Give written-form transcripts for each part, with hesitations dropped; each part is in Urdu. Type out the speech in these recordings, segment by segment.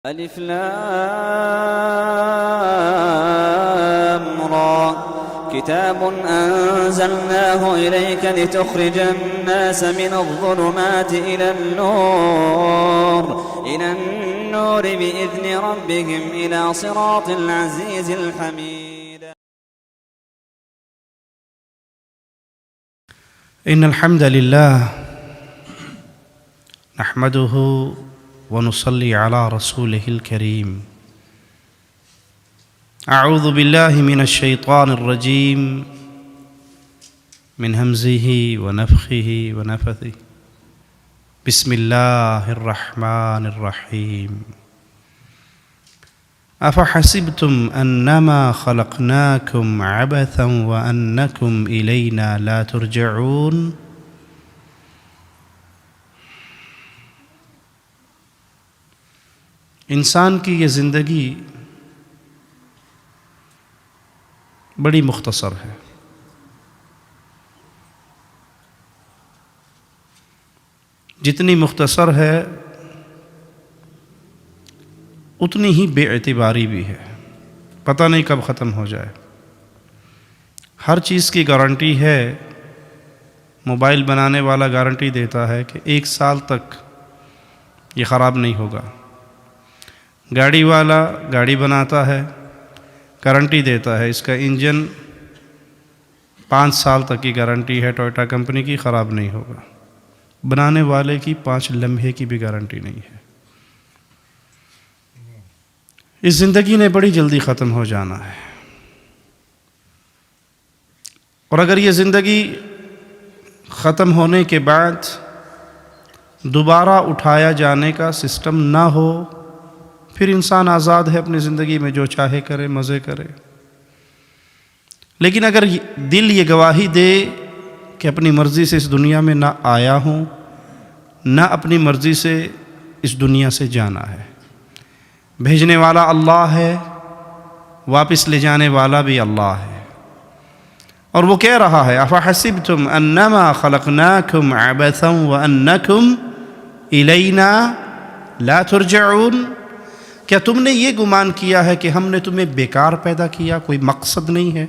الف لام را كتاب أنزلناه إليك لتخرج الناس من الظلمات إلى النور بإذن ربهم إلى صراط العزيز الحميد. إن الحمد لله نحمده ونصلي على رسوله الكريم. أعوذ بالله من الشيطان الرجيم من همزه ونفخه ونفثه. بسم الله الرحمن الرحيم. أفحسبتم أنما خلقناكم عبثا وأنكم إلينا لا ترجعون. انسان کی یہ زندگی بڑی مختصر ہے. جتنی مختصر ہے اتنی ہی بے اعتباری بھی ہے. پتہ نہیں کب ختم ہو جائے. ہر چیز کی گارنٹی ہے. موبائل بنانے والا گارنٹی دیتا ہے کہ 1 سال تک یہ خراب نہیں ہوگا. گاڑی والا گاڑی بناتا ہے، گارنٹی دیتا ہے اس کا انجن 5 سال تک کی گارنٹی ہے ٹویوٹا کمپنی کی، خراب نہیں ہوگا. بنانے والے کی 5 لمحے کی بھی گارنٹی نہیں ہے. اس زندگی نے بڑی جلدی ختم ہو جانا ہے. اور اگر یہ زندگی ختم ہونے کے بعد دوبارہ اٹھایا جانے کا سسٹم نہ ہو، پھر انسان آزاد ہے اپنی زندگی میں جو چاہے کرے، مزے کرے. لیکن اگر دل یہ گواہی دے کہ اپنی مرضی سے اس دنیا میں نہ آیا ہوں، نہ اپنی مرضی سے اس دنیا سے جانا ہے، بھیجنے والا اللہ ہے، واپس لے جانے والا بھی اللہ ہے. اور وہ کہہ رہا ہے افحسبتم انما خلقناکم عبثا وانکم الینا لا ترجعون. کیا تم نے یہ گمان کیا ہے کہ ہم نے تمہیں بیکار پیدا کیا، کوئی مقصد نہیں ہے،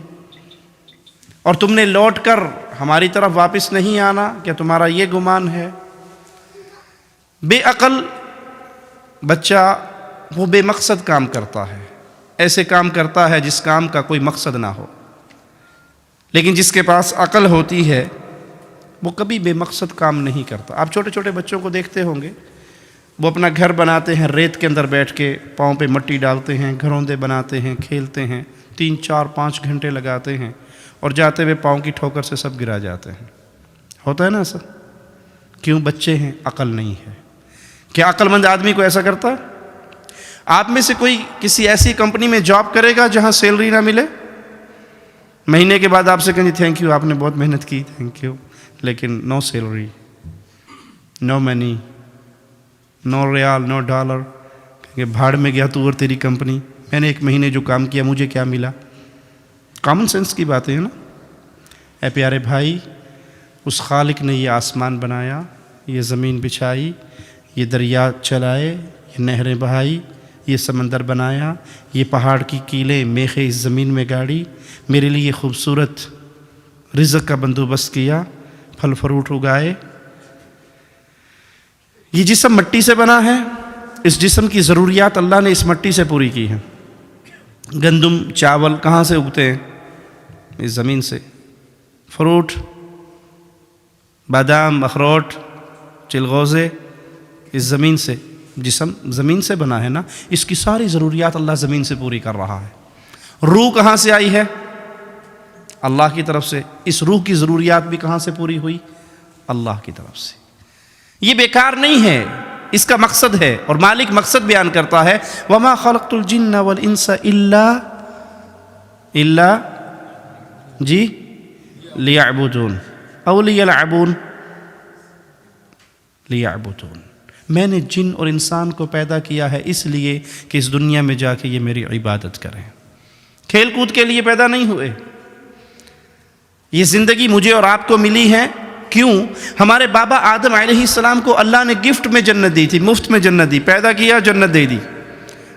اور تم نے لوٹ کر ہماری طرف واپس نہیں آنا؟ کیا تمہارا یہ گمان ہے؟ بے عقل بچہ وہ بے مقصد کام کرتا ہے، ایسے کام کرتا ہے جس کام کا کوئی مقصد نہ ہو. لیکن جس کے پاس عقل ہوتی ہے وہ کبھی بے مقصد کام نہیں کرتا. آپ چھوٹے چھوٹے بچوں کو دیکھتے ہوں گے، وہ اپنا گھر بناتے ہیں، ریت کے اندر بیٹھ کے پاؤں پہ مٹی ڈالتے ہیں، گھروندے بناتے ہیں، کھیلتے ہیں، 3 4 5 گھنٹے لگاتے ہیں، اور جاتے ہوئے پاؤں کی ٹھوکر سے سب گرا جاتے ہیں. ہوتا ہے نا ایسا؟ کیوں؟ بچے ہیں، عقل نہیں ہے. کیا عقل مند آدمی کو ایسا کرتا ہے؟ آپ میں سے کوئی کسی ایسی کمپنی میں جاب کرے گا جہاں سیلری نہ ملے؟ مہینے کے بعد آپ سے کہیں جی تھینک یو، آپ نے بہت محنت کی، تھینک یو، لیکن نو سیلری، نو منی، نو ریال، نو ڈالر. کہ بھاڑ میں گیا تو اور تیری کمپنی، میں نے 1 مہینے جو کام کیا مجھے کیا ملا؟ کامن سینس کی باتیں ہیں نا. اے پیارے بھائی، اس خالق نے یہ آسمان بنایا، یہ زمین بچھائی، یہ دریا چلائے، یہ نہریں بہائی، یہ سمندر بنایا، یہ پہاڑ کی کیلیں میخیں اس زمین میں گاڑی، میرے لیے خوبصورت رزق کا بندوبست کیا، پھل فروٹ اگائے. یہ جسم مٹی سے بنا ہے، اس جسم کی ضروریات اللہ نے اس مٹی سے پوری کی ہیں. گندم، چاول کہاں سے اگتے ہیں؟ اس زمین سے. فروٹ، بادام، اخروٹ، چلغوزے اس زمین سے. جسم زمین سے بنا ہے نا، اس کی ساری ضروریات اللہ زمین سے پوری کر رہا ہے. روح کہاں سے آئی ہے؟ اللہ کی طرف سے. اس روح کی ضروریات بھی کہاں سے پوری ہوئی؟ اللہ کی طرف سے. یہ بیکار نہیں ہے، اس کا مقصد ہے. اور مالک مقصد بیان کرتا ہے وَمَا خَلَقْتُ الْجِنَّ وَالْإِنسَ إِلَّا جی لِيَعْبُدُونَ أَوْ لِيَلْعَبُونَ لِيَعْبُدُونَ. میں نے جن اور انسان کو پیدا کیا ہے اس لیے کہ اس دنیا میں جا کے یہ میری عبادت کریں. کھیل کود کے لیے پیدا نہیں ہوئے. یہ زندگی مجھے اور آپ کو ملی ہے کیوں؟ ہمارے بابا آدم علیہ السلام کو اللہ نے گفٹ میں جنت دی تھی، مفت میں جنت دی، پیدا کیا جنت دے دی.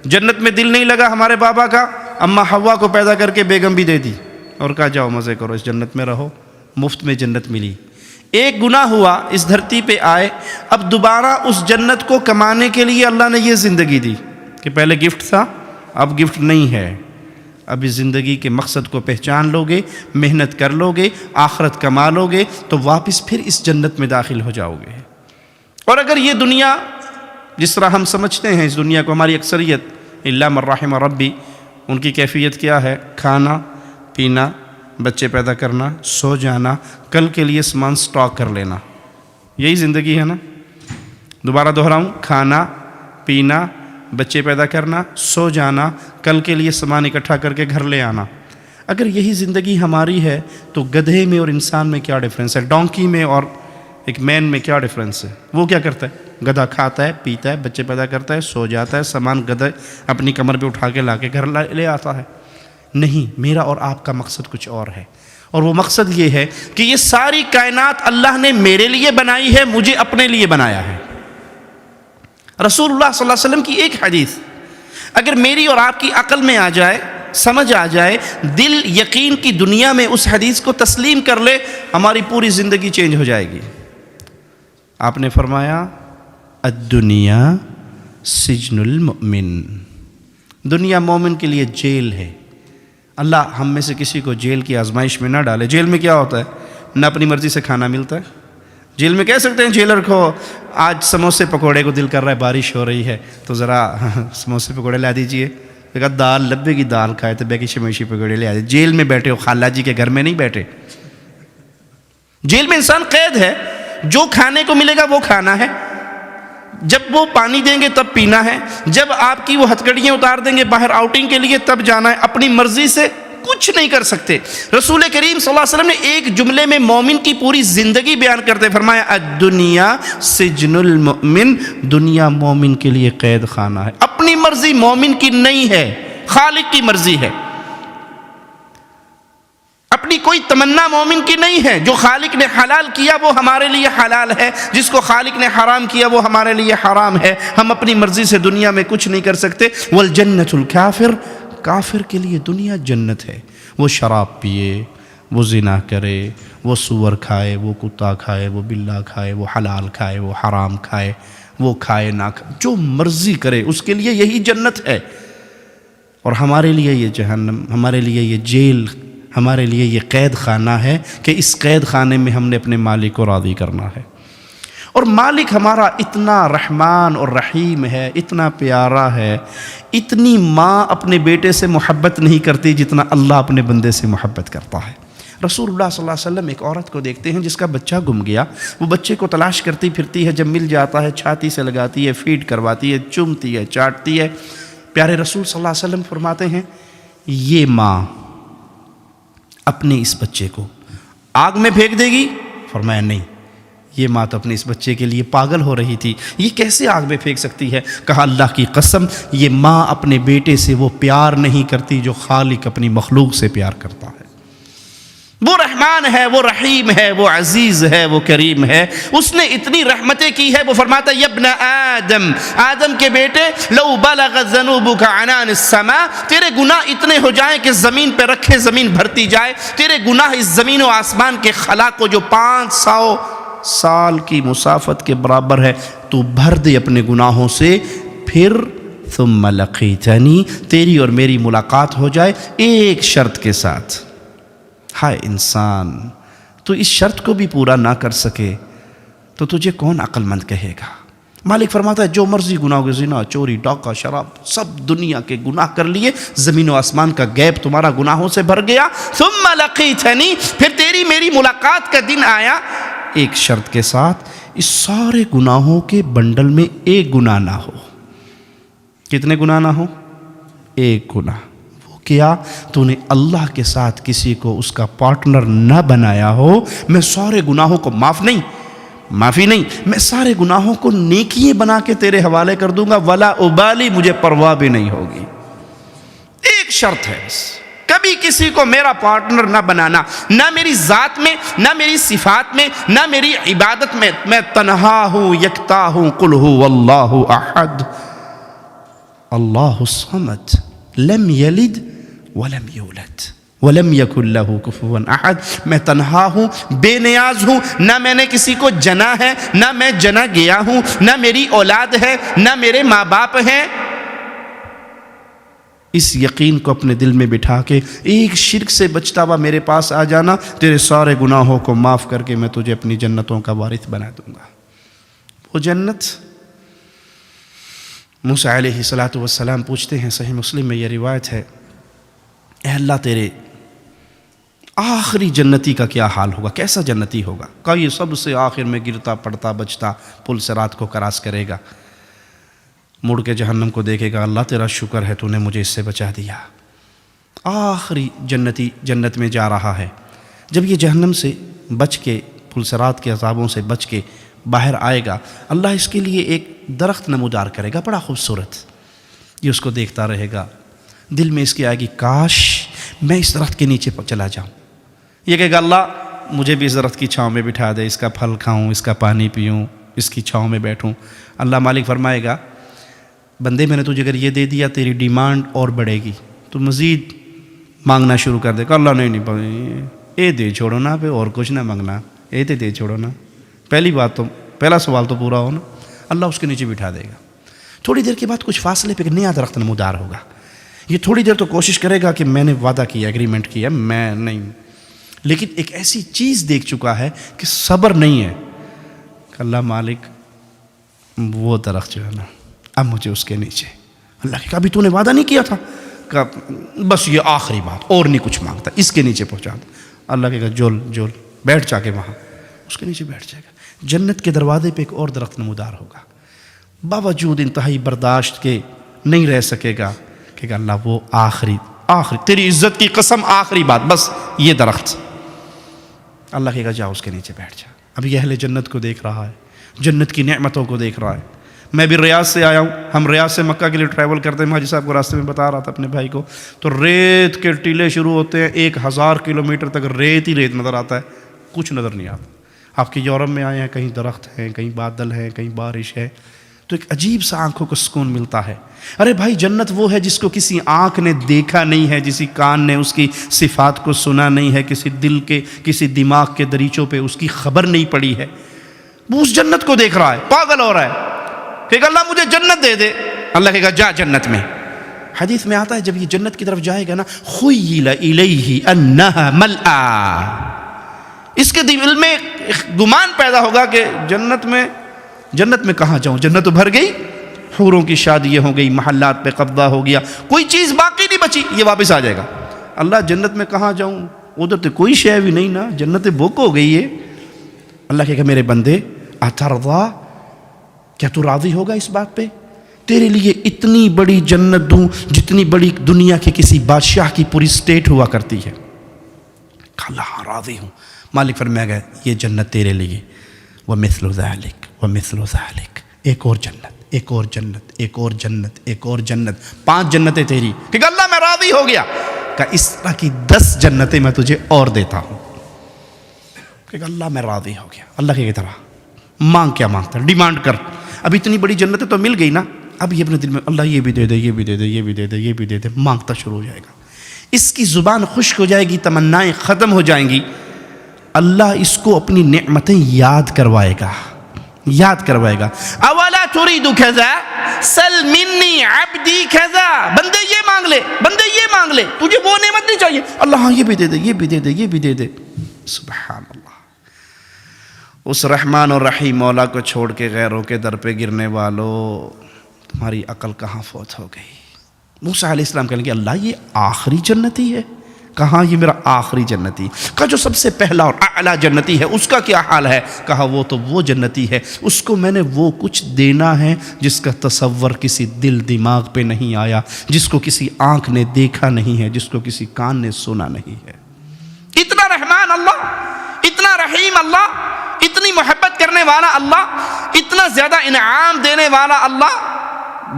جنت میں دل نہیں لگا ہمارے بابا کا، اماں حوا کو پیدا کر کے بیگم بھی دے دی اور کہا جاؤ مزے کرو، اس جنت میں رہو، مفت میں جنت ملی۔ ایک گناہ ہوا، اس دھرتی پہ آئے، اب دوبارہ اس جنت کو کمانے کے لیے اللہ نے یہ زندگی دی کہ پہلے گفٹ تھا، اب گفٹ نہیں ہے، اب اس زندگی کے مقصد کو پہچان لو گے، محنت کر لو گے، آخرت کما لو گے تو واپس پھر اس جنت میں داخل ہو جاؤ گے۔ اور اگر یہ دنیا جس طرح ہم سمجھتے ہیں، اس دنیا کو ہماری اکثریت الا من رحم ربی، ان کی کیفیت کیا ہے؟ کھانا پینا، بچے پیدا کرنا، سو جانا، کل کے لیے سامان سٹاک کر لینا، یہی زندگی ہے نا؟ دوبارہ دہراؤں، کھانا پینا، بچے پیدا کرنا، سو جانا، کل کے لیے سامان اکٹھا کر کے گھر لے آنا۔ اگر یہی زندگی ہماری ہے تو گدھے میں اور انسان میں کیا ڈفرینس ہے؟ ڈونکی میں اور ایک مین میں کیا ڈفرینس ہے؟ وہ کیا کرتا ہے؟ گدھا کھاتا ہے، پیتا ہے، بچے پیدا کرتا ہے، سو جاتا ہے، سامان گدھا اپنی کمر پہ اٹھا کے لا کے گھر لے آتا ہے۔ نہیں، میرا اور آپ کا مقصد کچھ اور ہے، اور وہ مقصد یہ ہے کہ یہ ساری کائنات اللہ نے میرے لیے بنائی ہے، مجھے اپنے لیے بنایا ہے۔ رسول اللہ صلی اللہ علیہ وسلم کی ایک حدیث اگر میری اور آپ کی عقل میں آ جائے، سمجھ آ جائے، دل یقین کی دنیا میں اس حدیث کو تسلیم کر لے، ہماری پوری زندگی چینج ہو جائے گی۔ آپ نے فرمایا الدنیا سجن المؤمن، دنیا مومن کے لیے جیل ہے۔ اللہ ہم میں سے کسی کو جیل کی آزمائش میں نہ ڈالے۔ جیل میں کیا ہوتا ہے؟ نہ اپنی مرضی سے کھانا ملتا ہے۔ جیل میں کہہ سکتے ہیں جیلر کو آج سموسے پکوڑے کو دل کر رہا ہے، بارش ہو رہی ہے تو ذرا سموسے پکوڑے لا دیجئے، کہا دال لبے کی دال کھائے تو بیکی شمیشی پکوڑے لے آئے۔ جیل میں بیٹھے ہو، خالہ جی کے گھر میں نہیں بیٹھے۔ جیل میں انسان قید ہے، جو کھانے کو ملے گا وہ کھانا ہے، جب وہ پانی دیں گے تب پینا ہے، جب آپ کی وہ ہتھکڑیاں اتار دیں گے باہر آؤٹنگ کے لیے تب جانا ہے، اپنی مرضی سے کچھ نہیں کر سکتے۔ رسول کریم صلی اللہ علیہ وسلم نے ایک جملے میں مومن کی پوری زندگی بیان کرتے فرمایا الدنیا سجن المؤمن، دنیا مومن کے لیے قید خانہ ہے۔ اپنی مرضی مومن کی نہیں ہے، خالق کی مرضی ہے۔ اپنی کوئی تمنا مومن کی نہیں ہے، جو خالق نے حلال کیا وہ ہمارے لیے حلال ہے، جس کو خالق نے حرام کیا وہ ہمارے لیے حرام ہے۔ ہم اپنی مرضی سے دنیا میں کچھ نہیں کر سکتے۔ والجنت الکافر، کافر کے لیے دنیا جنت ہے۔ وہ شراب پیے، وہ زنا کرے، وہ سور کھائے، وہ کتا کھائے، وہ بلا کھائے، وہ حلال کھائے، وہ حرام کھائے، وہ کھائے نہ کھائے، جو مرضی کرے اس کے لیے یہی جنت ہے۔ اور ہمارے لیے یہ جہنم، ہمارے لیے یہ جیل، ہمارے لیے یہ قید خانہ ہے کہ اس قید خانے میں ہم نے اپنے مالک کو راضی کرنا ہے۔ اور مالک ہمارا اتنا رحمان اور رحیم ہے، اتنا پیارا ہے، اتنی ماں اپنے بیٹے سے محبت نہیں کرتی جتنا اللہ اپنے بندے سے محبت کرتا ہے۔ رسول اللہ صلی اللہ علیہ وسلم ایک عورت کو دیکھتے ہیں جس کا بچہ گم گیا، وہ بچے کو تلاش کرتی پھرتی ہے، جب مل جاتا ہے چھاتی سے لگاتی ہے، فیڈ کرواتی ہے، چومتی ہے، چاٹتی ہے۔ پیارے رسول صلی اللہ علیہ وسلم فرماتے ہیں یہ ماں اپنے اس بچے کو آگ میں پھینک دے گی؟ فرمایا نہیں، یہ ماں تو اپنے اس بچے کے لیے پاگل ہو رہی تھی، یہ کیسے آگ میں پھینک سکتی ہے؟ کہا اللہ کی قسم، یہ ماں اپنے بیٹے سے وہ پیار نہیں کرتی جو خالق اپنی مخلوق سے پیار کرتا ہے۔ وہ رحمان ہے، وہ رحیم ہے، وہ عزیز ہے، وہ کریم ہے، اس نے اتنی رحمتیں کی ہے۔ وہ فرماتا ہے یا ابن آدم، آدم کے بیٹے، لو بلغ ذنوبک عنان السماء، تیرے گناہ اتنے ہو جائیں کہ زمین پہ رکھے زمین بھرتی جائے، تیرے گناہ اس زمین و آسمان کے خلا کو جو 500 سال کی مسافت کے برابر ہے تو بھر دے اپنے گناہوں سے، پھر ثم لقیتنی، تیری اور میری ملاقات ہو جائے ایک شرط کے ساتھ۔ ہائے انسان، تو اس شرط کو بھی پورا نہ کر سکے تو تجھے کون عقل مند کہے گا؟ مالک فرماتا ہے جو مرضی گناہ کے، زنا، چوری، ڈاکہ، شراب، سب دنیا کے گناہ کر لیے، زمین و آسمان کا گیپ تمہارا گناہوں سے بھر گیا، ثم لقیتنی، پھر تیری میری ملاقات کا دن آیا، ایک شرط کے ساتھ، اس سارے گناہوں کے بنڈل میں ایک گناہ نہ ہو۔ کتنے گناہ نہ ہو؟ ایک گناہ۔ وہ کیا؟ تو نے اللہ کے ساتھ کسی کو اس کا پارٹنر نہ بنایا ہو۔ میں سارے گناہوں کو معافی نہیں، میں سارے گناہوں کو نیکیاں بنا کے تیرے حوالے کر دوں گا، ولا ابالی، مجھے پرواہ بھی نہیں ہوگی۔ ایک شرط ہے بس، کبھی کسی کو میرا پارٹنر نہ بنانا، نہ میری ذات میں، نہ میری صفات میں، نہ میری عبادت میں۔ میں تنہا ہوں، یکتا ہوں، قل هو اللہ احد۔ اللہ الصمد لم یلد ولم یولد ولم یکن لہ کفوا احد. میں تنہا ہوں، بے نیاز ہوں، نہ میں نے کسی کو جنا ہے، نہ میں جنا گیا ہوں، نہ میری اولاد ہے، نہ میرے ماں باپ ہیں. اس یقین کو اپنے دل میں بٹھا کے ایک شرک سے بچتا ہوا میرے پاس آ جانا، تیرے سارے گناہوں کو معاف کر کے میں تجھے اپنی جنتوں کا وارث بنا دوں گا. وہ جنت، موسیٰ علیہ السلام پوچھتے ہیں، صحیح مسلم میں یہ روایت ہے، اے اللہ تیرے آخری جنتی کا کیا حال ہوگا، کیسا جنتی ہوگا؟ کہ یہ سب سے آخر میں گرتا پڑتا بچتا پل صراط کو کراس کرے گا، مڑ کے جہنم کو دیکھے گا، اللہ تیرا شکر ہے تو نے مجھے اس سے بچا دیا. آخری جنتی جنت میں جا رہا ہے. جب یہ جہنم سے بچ کے، پل صراط کے عذابوں سے بچ کے باہر آئے گا، اللہ اس کے لیے ایک درخت نمودار کرے گا، بڑا خوبصورت. یہ اس کو دیکھتا رہے گا، دل میں اس کی آئے گی، کاش میں اس درخت کے نیچے چلا جاؤں. یہ کہے گا، اللہ مجھے بھی اس درخت کی چھاؤں میں بٹھا دے، اس کا پھل کھاؤں، اس کا پانی پیوں، اس کی چھاؤں میں بیٹھوں. اللہ مالک فرمائے گا، بندے میں نے تجھے اگر یہ دے دیا، تیری ڈیمانڈ اور بڑھے گی، تو مزید مانگنا شروع کر دے گا. اللہ نہیں اے دے چھوڑو نا، پہ اور کچھ نہ مانگنا، اے تے دے چھوڑو نا، پہلا سوال تو پورا ہو نا. اللہ اس کے نیچے بٹھا دے گا. تھوڑی دیر کے بعد کچھ فاصلے پہ ایک نیا درخت نمودار ہوگا. یہ تھوڑی دیر تو کوشش کرے گا کہ میں نے وعدہ کیا، ایگریمنٹ کیا، میں نہیں، لیکن ایک ایسی چیز دیکھ چکا ہے کہ صبر نہیں ہے. کہ اللہ مالک وہ درخت جو ہے نا، اب مجھے اس کے نیچے. اللہ کہ ابھی تو نے وعدہ نہیں کیا تھا، کہ بس یہ آخری بات، اور نہیں کچھ مانگتا، اس کے نیچے پہنچا دے. اللہ کہے گا، جول بیٹھ جا کے وہاں. اس کے نیچے بیٹھ جائے گا. جنت کے دروازے پہ ایک اور درخت نمودار ہوگا. باوجود انتہائی برداشت کے نہیں رہ سکے گا کہ اللہ وہ آخری تیری عزت کی قسم، آخری بات، بس یہ درخت. اللہ کہے گا، جا اس کے نیچے بیٹھ جا. ابھی اہل جنت کو دیکھ رہا ہے، جنت کی نعمتوں کو دیکھ رہا ہے. میں بھی ریاض سے آیا ہوں. ہم ریاض سے مکہ کے لیے ٹریول کرتے ہیں. حاجی صاحب کو راستے میں بتا رہا تھا اپنے بھائی کو، تو ریت کے ٹیلے شروع ہوتے ہیں، 1000 کلومیٹر تک ریت ہی ریت نظر آتا ہے، کچھ نظر نہیں آتا. آپ کے یورپ میں آئے ہیں، کہیں درخت ہیں، کہیں بادل ہیں، کہیں بارش ہے، تو ایک عجیب سا آنکھوں کو سکون ملتا ہے. ارے بھائی، جنت وہ ہے جس کو کسی آنکھ نے دیکھا نہیں ہے، کسی کان نے اس کی صفات کو سنا نہیں ہے، کسی دماغ کے دریچوں پہ اس کی خبر نہیں پڑی ہے. وہ اس جنت کو دیکھ رہا ہے، پاگل ہو رہا ہے کہ اللہ مجھے جنت دے دے. اللہ کہے گا، جا جنت میں. حدیث میں آتا ہے جب یہ جنت کی طرف جائے گا نا، خیل الیہ انہا ملآ، اس کے دل میں گمان پیدا ہوگا کہ جنت میں کہاں جاؤں، جنت تو بھر گئی، حوروں کی شادیاں ہو گئی، محلات پہ قبضہ ہو گیا، کوئی چیز باقی نہیں بچی. یہ واپس آ جائے گا، اللہ جنت میں کہاں جاؤں، ادھر تو کوئی شے بھی نہیں نا، جنت بک ہو گئی ہے. اللہ کہے گا، میرے بندے اترضا، کیا تو راضی ہوگا اس بات پہ؟ تیرے لیے اتنی بڑی جنت دوں جتنی بڑی دنیا کے کسی بادشاہ کی پوری اسٹیٹ ہوا کرتی ہے. اللہ راضی ہوں. مالک فرمائے گا، یہ جنت تیرے لیے، وَمِثْلُ ذَلِكَ وَمِثْلُ ذَلِكَ، ایک اور جنت، ایک اور جنت، ایک اور جنت، ایک اور جنت، 5 جنتیں تیری. کہ اللہ میں راضی ہو گیا. کہ اس طرح کی 10 جنتیں میں تجھے اور دیتا ہوں. کہ اللہ میں راضی ہو گیا. اللہ کی طرح مانگ، کیا مانگتا ہے، ڈیمانڈ کر. اب اتنی بڑی جنتیں تو مل گئی نا، اب یہ اپنے دل میں اللہ یہ بھی دے دے، یہ بھی دے دے، یہ بھی دے دے، یہ بھی دے دے، مانگتا شروع ہو جائے گا. اس کی زبان خشک ہو جائے گی، تمنائیں ختم ہو جائیں گی. اللہ اس کو اپنی نعمتیں یاد کروائے گا. اولا تريد كذا سل مني عبدي كذا، بندے یہ مانگ لے، بندے یہ مانگ لے، تجھے وہ نعمت نہیں چاہیے، اللہ ہاں یہ بھی دے دے، یہ بھی دے دے، یہ بھی دے دے. سبحان اللہ. اس رحمان اور رحیم مولا کو چھوڑ کے غیروں کے در پہ گرنے والو، تمہاری عقل کہاں فوت ہو گئی. موسیٰ علیہ السلام کہنے لگے، اللہ یہ آخری جنتی ہے؟ کہاں یہ میرا آخری جنتی. کہا جو سب سے پہلا اور اعلیٰ جنتی ہے اس کا کیا حال ہے؟ کہا وہ تو وہ جنتی ہے، اس کو میں نے وہ کچھ دینا ہے جس کا تصور کسی دل دماغ پہ نہیں آیا، جس کو کسی آنکھ نے دیکھا نہیں ہے، جس کو کسی کان نے سنا نہیں ہے. اتنا رحمان اللہ، اتنا رحیم اللہ، اتنی محبت کرنے والا اللہ، اتنا زیادہ انعام دینے والا اللہ،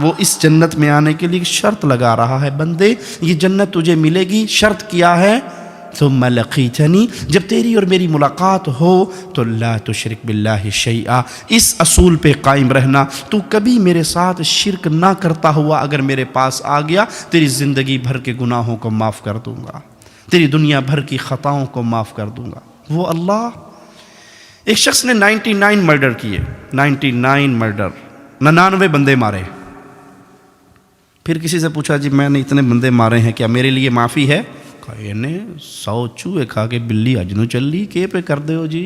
وہ اس جنت میں آنے کے لیے شرط لگا رہا ہے. بندے یہ جنت تجھے ملے گی، شرط کیا ہے، ثم لقیتنی، جب تیری اور میری ملاقات ہو تو لا تشرک باللہ شیئا، اس اصول پہ قائم رہنا، تو کبھی میرے ساتھ شرک نہ کرتا ہوا اگر میرے پاس آ گیا، تیری زندگی بھر کے گناہوں کو معاف کر دوں گا، تیری دنیا بھر کی خطاؤں کو معاف کر دوں گا۔ وہ اللہ۔ ایک شخص نے 99 مرڈر کیے، 99 مرڈر، 99 بندے مارے۔ پھر کسی سے پوچھا جی میں نے اتنے بندے مارے ہیں، کیا میرے لیے معافی ہے؟ کہا یہ نے 100 چوہے کھا کے بلی اج نوں چلی، کہ پہ کر دے ہو جی،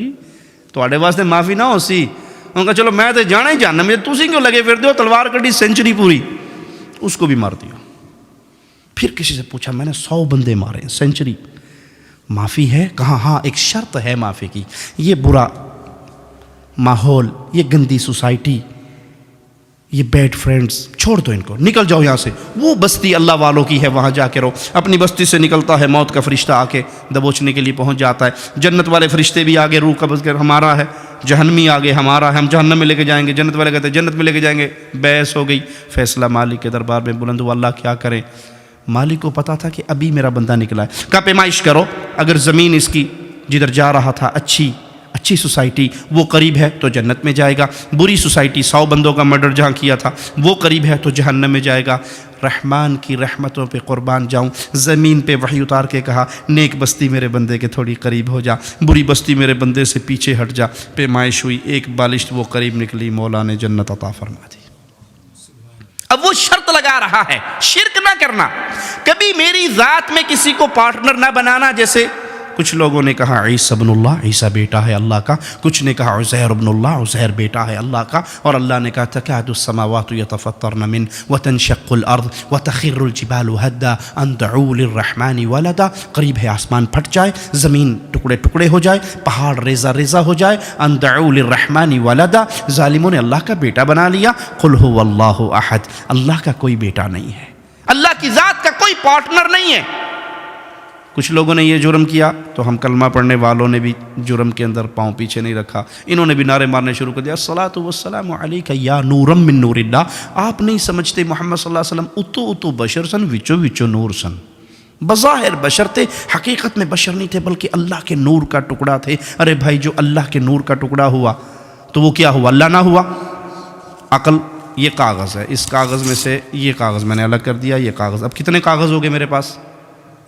تواڈے واسطے معافی نہ ہو سی؟ انہوں نے کہا چلو میں تے جانا ہی جاننا، مجھے تسی کیوں لگے پھر دیو؟ تلوار کٹی، سینچری پوری، اس کو بھی مار دیا۔ پھر کسی سے پوچھا میں نے 100 بندے مارے ہیں، سینچری، معافی ہے؟ کہا ہاں ایک شرط ہے معافی کی، یہ برا ماحول، یہ گندی سوسائٹی، یہ بیڈ فرینڈز چھوڑ دو، ان کو نکل جاؤ یہاں سے، وہ بستی اللہ والوں کی ہے وہاں جا کے رہو۔ اپنی بستی سے نکلتا ہے، موت کا فرشتہ آ کے دبوچنے کے لیے پہنچ جاتا ہے، جنت والے فرشتے بھی آگے روح قبض کر ہمارا ہے، جہنمی آگے ہمارا ہے، ہم جہنم میں لے کے جائیں گے، جنت والے کہتے ہیں جنت میں لے کے جائیں گے۔ بحث ہو گئی، فیصلہ مالک کے دربار میں بلند ہوا، اللہ کیا کریں؟ مالک کو پتا تھا کہ ابھی میرا بندہ نکلا ہے، کہا پیمائش کرو، اگر زمین اس کی جدھر جا رہا تھا اچھی سوسائٹی وہ قریب ہے تو جنت میں جائے گا، بری سوسائٹی 100 بندوں کا مرڈر جہاں کیا تھا وہ قریب ہے تو جہنم میں جائے گا۔ رحمان کی رحمتوں پہ قربان جاؤں، زمین پہ وحی اتار کے کہا نیک بستی میرے بندے کے تھوڑی قریب ہو جا، بری بستی میرے بندے سے پیچھے ہٹ جا۔ پیمائش ہوئی، ایک بالشت وہ قریب نکلی، مولا نے جنت عطا فرما دی۔ اب وہ شرط لگا رہا ہے شرک نہ کرنا، کبھی میری ذات میں کسی کو پارٹنر نہ بنانا۔ جیسے کچھ لوگوں نے کہا عیسیٰ ابن اللہ، عیسیٰ بیٹا ہے اللہ کا، کچھ نے کہا عزیر ابن اللہ، عزیر بیٹا ہے اللہ کا، اور اللہ نے کہا تکاد السماوات یتفطرن من وتنشق الارض وتخر الجبال هدا ان دعوا للرحمن ولدا، قریب ہے آسمان پھٹ جائے، زمین ٹکڑے ٹکڑے ہو جائے، پہاڑ ریزہ ریزہ ہو جائے، ان دعوا للرحمن ولدا، ظالموں نے اللہ کا بیٹا بنا لیا۔ قل هو اللہ احد، اللہ کا کوئی بیٹا نہیں ہے، اللہ کی ذات کا کوئی پارٹنر نہیں ہے۔ کچھ لوگوں نے یہ جرم کیا تو ہم کلمہ پڑھنے والوں نے بھی جرم کے اندر پاؤں پیچھے نہیں رکھا، انہوں نے بھی نعرے مارنے شروع کر دیا الصلاۃ والسلام علیک یا نورم من نور اللہ۔ آپ نہیں سمجھتے محمد صلی اللہ علیہ وسلم اتو بشر سن، وچو وچو نور سن، بظاہر بشر تھے، حقیقت میں بشر نہیں تھے بلکہ اللہ کے نور کا ٹکڑا تھے۔ ارے بھائی جو اللہ کے نور کا ٹکڑا ہوا تو وہ کیا ہوا؟ اللہ نہ ہوا؟ عقل یہ کاغذ ہے، اس کاغذ میں سے یہ کاغذ میں نے الگ کر دیا، یہ کاغذ، اب کتنے کاغذ ہو گئے میرے پاس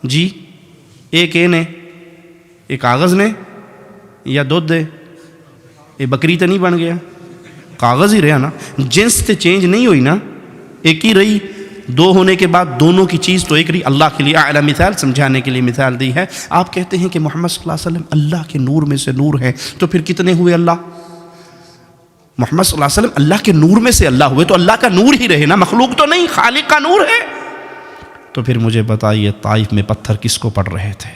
جی؟ ایک اے نے، ایک کاغذ نے، یا دودھ دے، یہ بکری تو نہیں بن گیا، کاغذ ہی رہا نا، جنس تے چینج نہیں ہوئی نا، ایک ہی رہی۔ دو ہونے کے بعد دونوں کی چیز تو ایک رہی۔ اللہ کے لیے اعلیٰ مثال سمجھانے کے لیے مثال دی ہے۔ آپ کہتے ہیں کہ محمد صلی اللہ علیہ وسلم اللہ کے نور میں سے نور ہے، تو پھر کتنے ہوئے اللہ؟ محمد صلی اللہ علیہ وسلم اللہ کے نور میں سے اللہ ہوئے تو اللہ کا نور ہی رہے نا، مخلوق تو نہیں، خالق کا نور ہے۔ تو پھر مجھے بتائیے طائف میں پتھر کس کو پڑ رہے تھے؟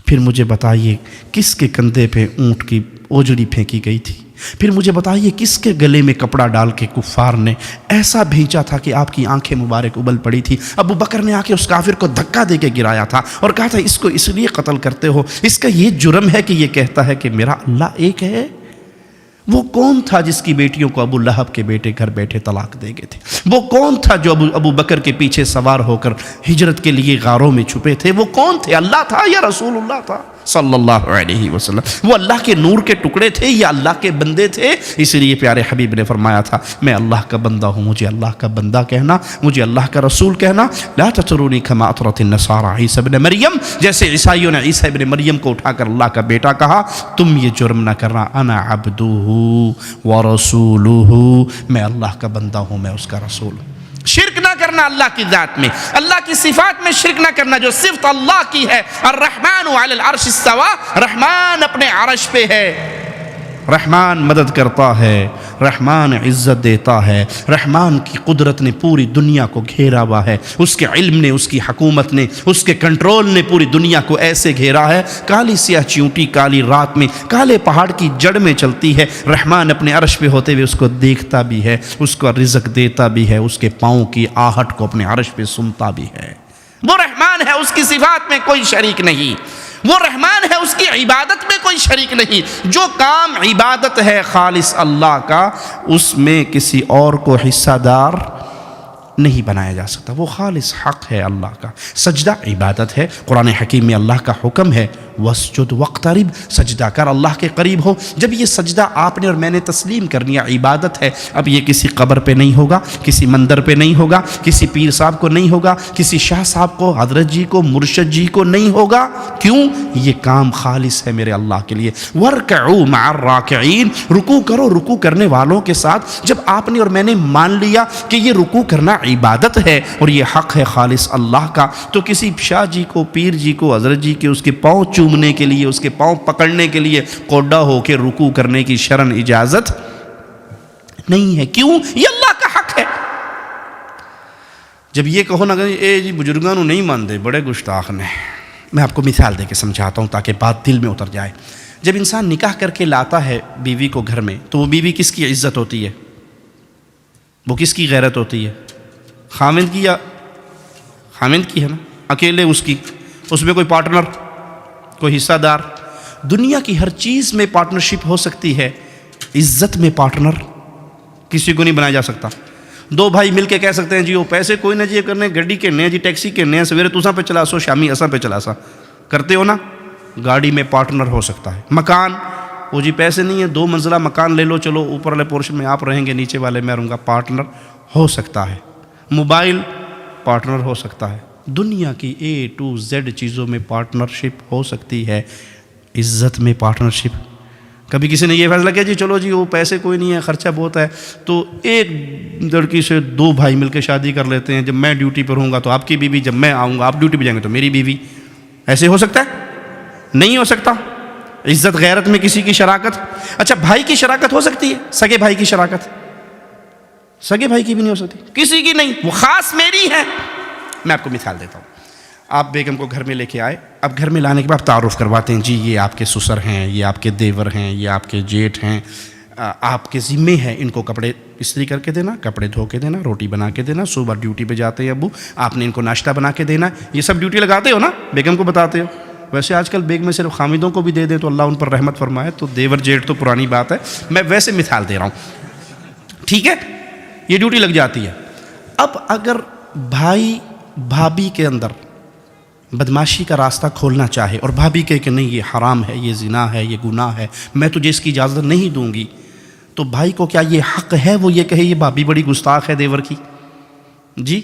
پھر مجھے بتائیے کس کے کندھے پہ اونٹ کی اوجڑی پھینکی گئی تھی؟ پھر مجھے بتائیے کس کے گلے میں کپڑا ڈال کے کفار نے ایسا بھیجا تھا کہ آپ کی آنکھیں مبارک ابل پڑی تھی؟ ابو بکر نے آ کے اس کافر کو دھکا دے کے گرایا تھا اور کہا تھا اس کو اس لیے قتل کرتے ہو، اس کا یہ جرم ہے کہ یہ کہتا ہے کہ میرا اللہ ایک ہے۔ وہ کون تھا جس کی بیٹیوں کو ابو لہب کے بیٹے گھر بیٹھے طلاق دے گئے تھے؟ وہ کون تھا جو ابو بکر کے پیچھے سوار ہو کر ہجرت کے لیے غاروں میں چھپے تھے؟ وہ کون تھے؟ اللہ تھا یا رسول اللہ تھا صلی اللہ علیہ وسلم؟ وہ اللہ کے نور کے ٹکڑے تھے یا اللہ کے بندے تھے؟ اس لیے پیارے حبیب نے فرمایا تھا میں اللہ کا بندہ ہوں، مجھے اللہ کا بندہ کہنا، مجھے اللہ کا رسول کہنا۔ لا تطرونی کما اطرت النصارى عیسی ابن مریم، جیسے عیسائیوں نے عیسی ابن مریم کو اٹھا کر اللہ کا بیٹا کہا، تم یہ جرم نہ کرنا۔ انا عبدہ ورسولہ، میں اللہ کا بندہ ہوں، میں اس کا رسول ہوں۔ شرک نہ کرنا اللہ کی ذات میں، اللہ کی صفات میں شرک نہ کرنا جو صفت اللہ کی ہے۔ الرحمن علی العرش استوى، رحمان اپنے عرش پہ ہے، رحمان مدد کرتا ہے، رحمان عزت دیتا ہے، رحمان کی قدرت نے پوری دنیا کو گھیرا ہوا ہے، اس کے علم نے، اس کی حکومت نے، اس کے کنٹرول نے پوری دنیا کو ایسے گھیرا ہے۔ کالی سیاہ چیونٹی کالی رات میں کالے پہاڑ کی جڑ میں چلتی ہے، رحمان اپنے عرش پہ ہوتے ہوئے اس کو دیکھتا بھی ہے، اس کو رزق دیتا بھی ہے، اس کے پاؤں کی آہٹ کو اپنے عرش پہ سنتا بھی ہے۔ وہ رحمان ہے، اس کی صفات میں کوئی شریک نہیں، وہ رحمان ہے، اس کی عبادت میں کوئی شریک نہیں۔ جو کام عبادت ہے خالص اللہ کا، اس میں کسی اور کو حصہ دار نہیں بنایا جا سکتا، وہ خالص حق ہے اللہ کا۔ سجدہ عبادت ہے، قرآن حکیم میں اللہ کا حکم ہے وَاسْجُدْ وَاقْتَرِبْ، سجدہ کر، اللہ کے قریب ہو۔ جب یہ سجدہ آپ نے اور میں نے تسلیم کر لیا عبادت ہے، اب یہ کسی قبر پہ نہیں ہوگا، کسی مندر پہ نہیں ہوگا، کسی پیر صاحب کو نہیں ہوگا، کسی شاہ صاحب کو، حضرت جی کو، مرشد جی کو نہیں ہوگا۔ کیوں؟ یہ کام خالص ہے میرے اللہ کے لیے۔ وَارْكَعُوا مَعَ الرَّاكِعِينَ، رکوع کرو رکوع کرنے والوں کے ساتھ۔ جب آپ نے اور میں نے مان لیا کہ یہ رکوع کرنا عبادت ہے اور یہ حق ہے خالص اللہ کا، تو کسی شاہ جی کو، پیر جی کو، حضرت جی کے اس کے پاؤں چومنے کے لیے، اس کے پاؤں پکڑنے کے لیے کوڈا ہو کے رکوع کرنے کی شرعن اجازت نہیں ہے۔ کیوں؟ یہ اللہ کا حق ہے۔ جب یہ کہو نا کہ اے جی بزرگانوں نہیں مانتے، بڑے گستاخ نے، میں آپ کو مثال دے کے سمجھاتا ہوں تاکہ بات دل میں اتر جائے۔ جب انسان نکاح کر کے لاتا ہے بیوی کو گھر میں، تو وہ بیوی کس کی عزت ہوتی ہے؟ وہ کس کی غیرت ہوتی ہے؟ خاوند کی، یا خاوند کی ہے نا، اکیلے اس کی، اس میں کوئی پارٹنر، کوئی حصہ دار؟ دنیا کی ہر چیز میں پارٹنرشپ ہو سکتی ہے، عزت میں پارٹنر کسی کو نہیں بنایا جا سکتا۔ دو بھائی مل کے کہہ سکتے ہیں جی وہ پیسے کوئی نہ جی کرنے، گڈی کرنے جی، ٹیکسی کرنے، سویرے تساں پہ چلا سو، شامی اساں پہ چلا سا، کرتے ہو نا؟ گاڑی میں پارٹنر ہو سکتا ہے۔ مکان، وہ جی پیسے نہیں ہیں، 2 منزلہ مکان لے لو، چلو اوپر والے پورشن میں آپ رہیں گے، نیچے والے میں رہوں گا، پارٹنر ہو سکتا ہے۔ موبائل پارٹنر ہو سکتا ہے۔ دنیا کی A to Z چیزوں میں پارٹنرشپ ہو سکتی ہے، عزت میں پارٹنرشپ۔ کبھی کسی نے یہ فیصلہ کیا جی چلو جی وہ پیسے کوئی نہیں ہے، خرچہ بہت ہے، تو ایک لڑکی سے 2 بھائی مل کے شادی کر لیتے ہیں، جب میں ڈیوٹی پر ہوں گا تو آپ کی بیوی، جب میں آؤں گا آپ ڈیوٹی پہ جائیں گے تو میری بیوی۔ ایسے ہو سکتا ہے؟ نہیں ہو سکتا۔ عزت غیرت میں کسی کی شراکت۔ اچھا بھائی کی شراکت ہو سکتی ہے، سگے بھائی کی شراکت؟ سگے بھائی کی بھی نہیں ہو سکتی، کسی کی نہیں، وہ خاص میری ہے۔ میں آپ کو مثال دیتا ہوں۔ آپ بیگم کو گھر میں لے کے آئے، اب گھر میں لانے کے بعد تعارف کرواتے ہیں، جی یہ آپ کے سسر ہیں، یہ آپ کے دیور ہیں، یہ آپ کے جیٹھ ہیں، آپ کے ذمے ہیں ان کو کپڑے استری کر کے دینا، کپڑے دھو کے دینا، روٹی بنا کے دینا، صبح ڈیوٹی پہ جاتے ہیں ابو، آپ نے ان کو ناشتہ بنا کے دینا۔ یہ سب ڈیوٹی لگاتے ہو نا، بیگم کو بتاتے ہو۔ ویسے آج کل بیگ میں صرف خامدوں کو بھی دے دیں تو اللہ ان پر رحمت فرمائے، تو دیور جیٹھ تو پرانی بات ہے، میں ویسے مثال دے رہا ہوں، ٹھیک ہے؟ یہ ڈیوٹی لگ جاتی ہے۔ اب اگر بھائی بھابھی کے اندر بدماشی کا راستہ کھولنا چاہے اور بھابھی کہے کہ نہیں یہ حرام ہے، یہ زنا ہے، یہ گناہ ہے، میں تجھے اس کی اجازت نہیں دوں گی، تو بھائی کو کیا یہ حق ہے وہ یہ کہے یہ بھابھی بڑی گستاخ ہے دیور کی؟ جی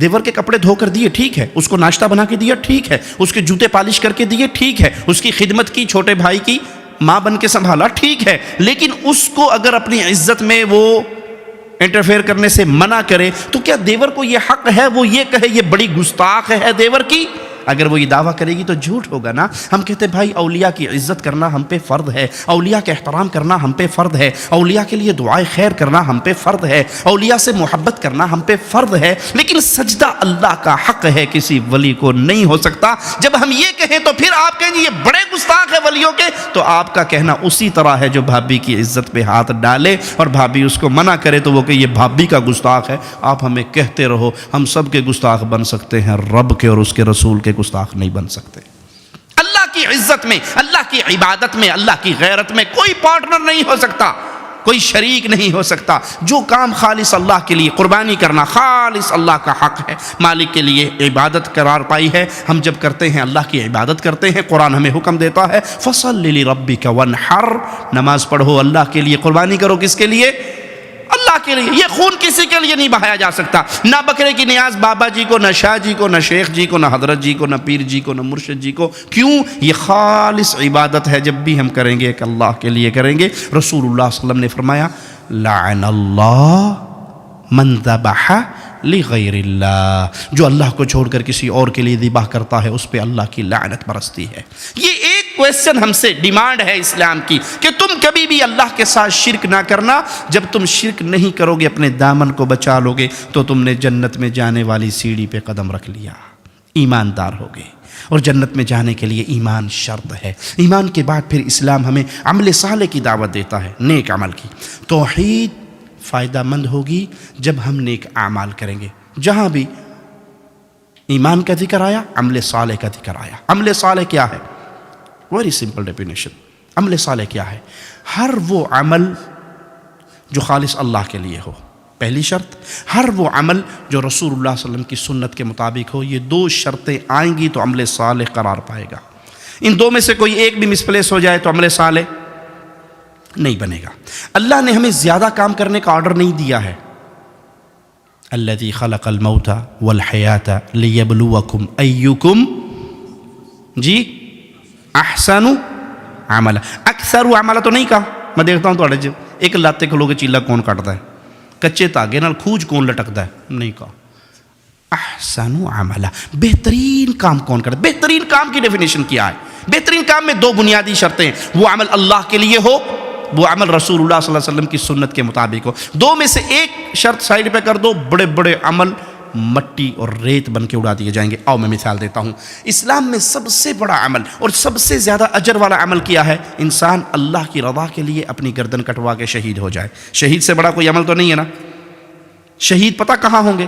دیور کے کپڑے دھو کر دیے ٹھیک ہے، اس کو ناشتہ بنا کے دیا ٹھیک ہے، اس کے جوتے پالش کر کے دیے ٹھیک ہے، اس کی خدمت کی، چھوٹے بھائی کی ماں بن کے سنبھالا ٹھیک ہے، لیکن اس کو اگر اپنی عزت میں وہ انٹرفیئر کرنے سے منع کرے تو کیا دیور کو یہ حق ہے وہ یہ کہے یہ بڑی گستاخ ہے دیور کی؟ اگر وہ یہ دعویٰ کرے گی تو جھوٹ ہوگا نا۔ ہم کہتے ہیں بھائی اولیاء کی عزت کرنا ہم پہ فرض ہے، اولیاء کا احترام کرنا ہم پہ فرض ہے، اولیاء کے لیے دعائے خیر کرنا ہم پہ فرض ہے، اولیاء سے محبت کرنا ہم پہ فرض ہے، لیکن سجدہ اللہ کا حق ہے، کسی ولی کو نہیں ہو سکتا۔ جب ہم یہ کہیں تو پھر آپ کہیں گے یہ بڑے گستاخ ہے ولیوں کے، تو آپ کا کہنا اسی طرح ہے جو بھابھی کی عزت پہ ہاتھ ڈالے اور بھابھی اس کو منع کرے تو وہ کہ یہ بھابھی کا گستاخ ہے۔ آپ ہمیں کہتے رہو، ہم سب کے گستاخ بن سکتے ہیں، رب کے اور اس کے رسول کے گستاخ نہیں بن سکتے۔ اللہ کی عزت میں، اللہ کی عبادت میں، اللہ کی غیرت میں کوئی پارٹنر نہیں ہو سکتا، کوئی شریک نہیں ہو سکتا۔ جو کام خالص اللہ کے لیے قربانی کرنا خالص اللہ کا حق ہے، مالک کے لیے عبادت قرار پائی ہے۔ ہم جب کرتے ہیں اللہ کی عبادت کرتے ہیں، قرآن ہمیں حکم دیتا ہے فَصَلِّ لِرَبِّكَ وَانْحَرْ، نماز پڑھو اللہ کے لیے، قربانی کرو کس کے لیے؟ اللہ کے لیے۔ یہ خون کسی کے لیے نہیں بہایا جا سکتا، نہ بکرے کی نیاز بابا جی کو، نہ شاہ جی کو، نہ شیخ جی کو، نہ حضرت جی کو، نہ پیر جی کو، نہ مرشد جی کو۔ کیوں؟ یہ خالص عبادت ہے، جب بھی ہم کریں گے کہ اللہ کے لیے کریں گے۔ رسول اللہ صلی اللہ علیہ وسلم نے فرمایا لعن اللہ من ذبح لغیر اللہ، جو اللہ کو چھوڑ کر کسی اور کے لیے ذبح کرتا ہے اس پہ اللہ کی لعنت برستی ہے۔ یہ ایک کویسچن ہم سے ڈیمانڈ ہے اسلام کی کہ تم کبھی بھی اللہ کے ساتھ شرک نہ کرنا۔ جب تم شرک نہیں کرو گے، اپنے دامن کو بچا لو گے، تو تم نے جنت میں جانے والی سیڑھی پہ قدم رکھ لیا، ایماندار ہو گئے۔ اور جنت میں جانے کے لیے ایمان شرط ہے۔ ایمان کے بعد پھر اسلام ہمیں عمل صالح کی دعوت دیتا ہے، نیک عمل کی۔ توحید فائدہ مند ہوگی جب ہم نیک اعمال کریں گے۔ جہاں بھی ایمان کا ذکر آیا، عمل صالح کا ذکر آیا۔ عمل صالح کیا ہے؟ Very simple definition. عمل صالح کیا ہے؟ ہر وہ عمل جو خالص اللہ کے لیے ہو، پہلی شرط، ہر وہ عمل جو رسول اللہ صلی اللہ علیہ وسلم کی سنت کے مطابق ہو، یہ دو شرطیں آئیں گی تو عمل صالح قرار پائے گا۔ ان دو میں سے کوئی ایک بھی مسپلیس ہو جائے تو عمل صالح نہیں بنے گا۔ اللہ نے ہمیں زیادہ کام کرنے کا آرڈر نہیں دیا ہے۔ الذی خلق الموت والحیات لیبلوکم ایکم جی احسن عملا، اکثر عملا تو نہیں کہا۔ میں دیکھتا ہوں تو ایک لاتے کھلو کے چیلا کون کٹتا ہے، کچے تاگے نال کھوج کون لٹکتا ہے، نہیں کہا۔ احسن عملا، بہترین کام کون کرتا ہے؟ بہترین کام کی ڈیفینیشن کیا ہے؟ بہترین کام میں دو بنیادی شرطیں ہیں، وہ عمل اللہ کے لیے ہو، وہ عمل رسول اللہ صلی اللہ علیہ وسلم کی سنت کے مطابق ہو۔ دو میں سے ایک شرط سائڈ پہ کر دو، بڑے بڑے عمل مٹی اور ریت بن کے اڑا دیے جائیں گے۔ آؤ میں مثال دیتا ہوں۔ اسلام میں سب سے بڑا عمل اور سب سے زیادہ اجر والا عمل کیا ہے؟ انسان اللہ کی رضا کے لیے اپنی گردن کٹوا کے شہید ہو جائے۔ شہید سے بڑا کوئی عمل تو نہیں ہے نا۔ شہید پتہ کہاں ہوں گے؟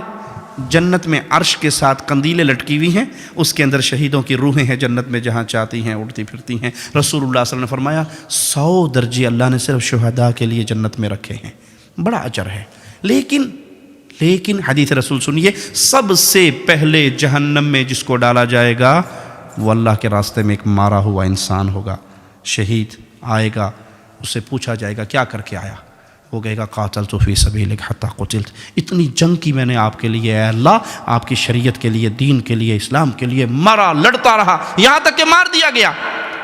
جنت میں عرش کے ساتھ قندیلیں لٹکی ہوئی ہیں، اس کے اندر شہیدوں کی روحیں ہیں جنت میں، جہاں چاہتی ہیں اڑتی پھرتی ہیں۔ رسول اللہ صلی اللہ علیہ وسلم نے فرمایا 100 درجے اللہ نے صرف شہداء کے لیے جنت میں رکھے ہیں، بڑا اجر ہے۔ لیکن حدیث رسول سنیے، سب سے پہلے جہنم میں جس کو ڈالا جائے گا وہ اللہ کے راستے میں ایک مارا ہوا انسان ہوگا۔ شہید آئے گا، اس سے پوچھا جائے گا کیا کر کے آیا؟ وہ کہے گا قاتلت فی سبیلک حتی قتلت، اتنی جنگ کی میں نے آپ کے لیے، اے اللہ آپ کی شریعت کے لیے، دین کے لیے، اسلام کے لیے مرا، لڑتا رہا یہاں تک کہ مار دیا گیا۔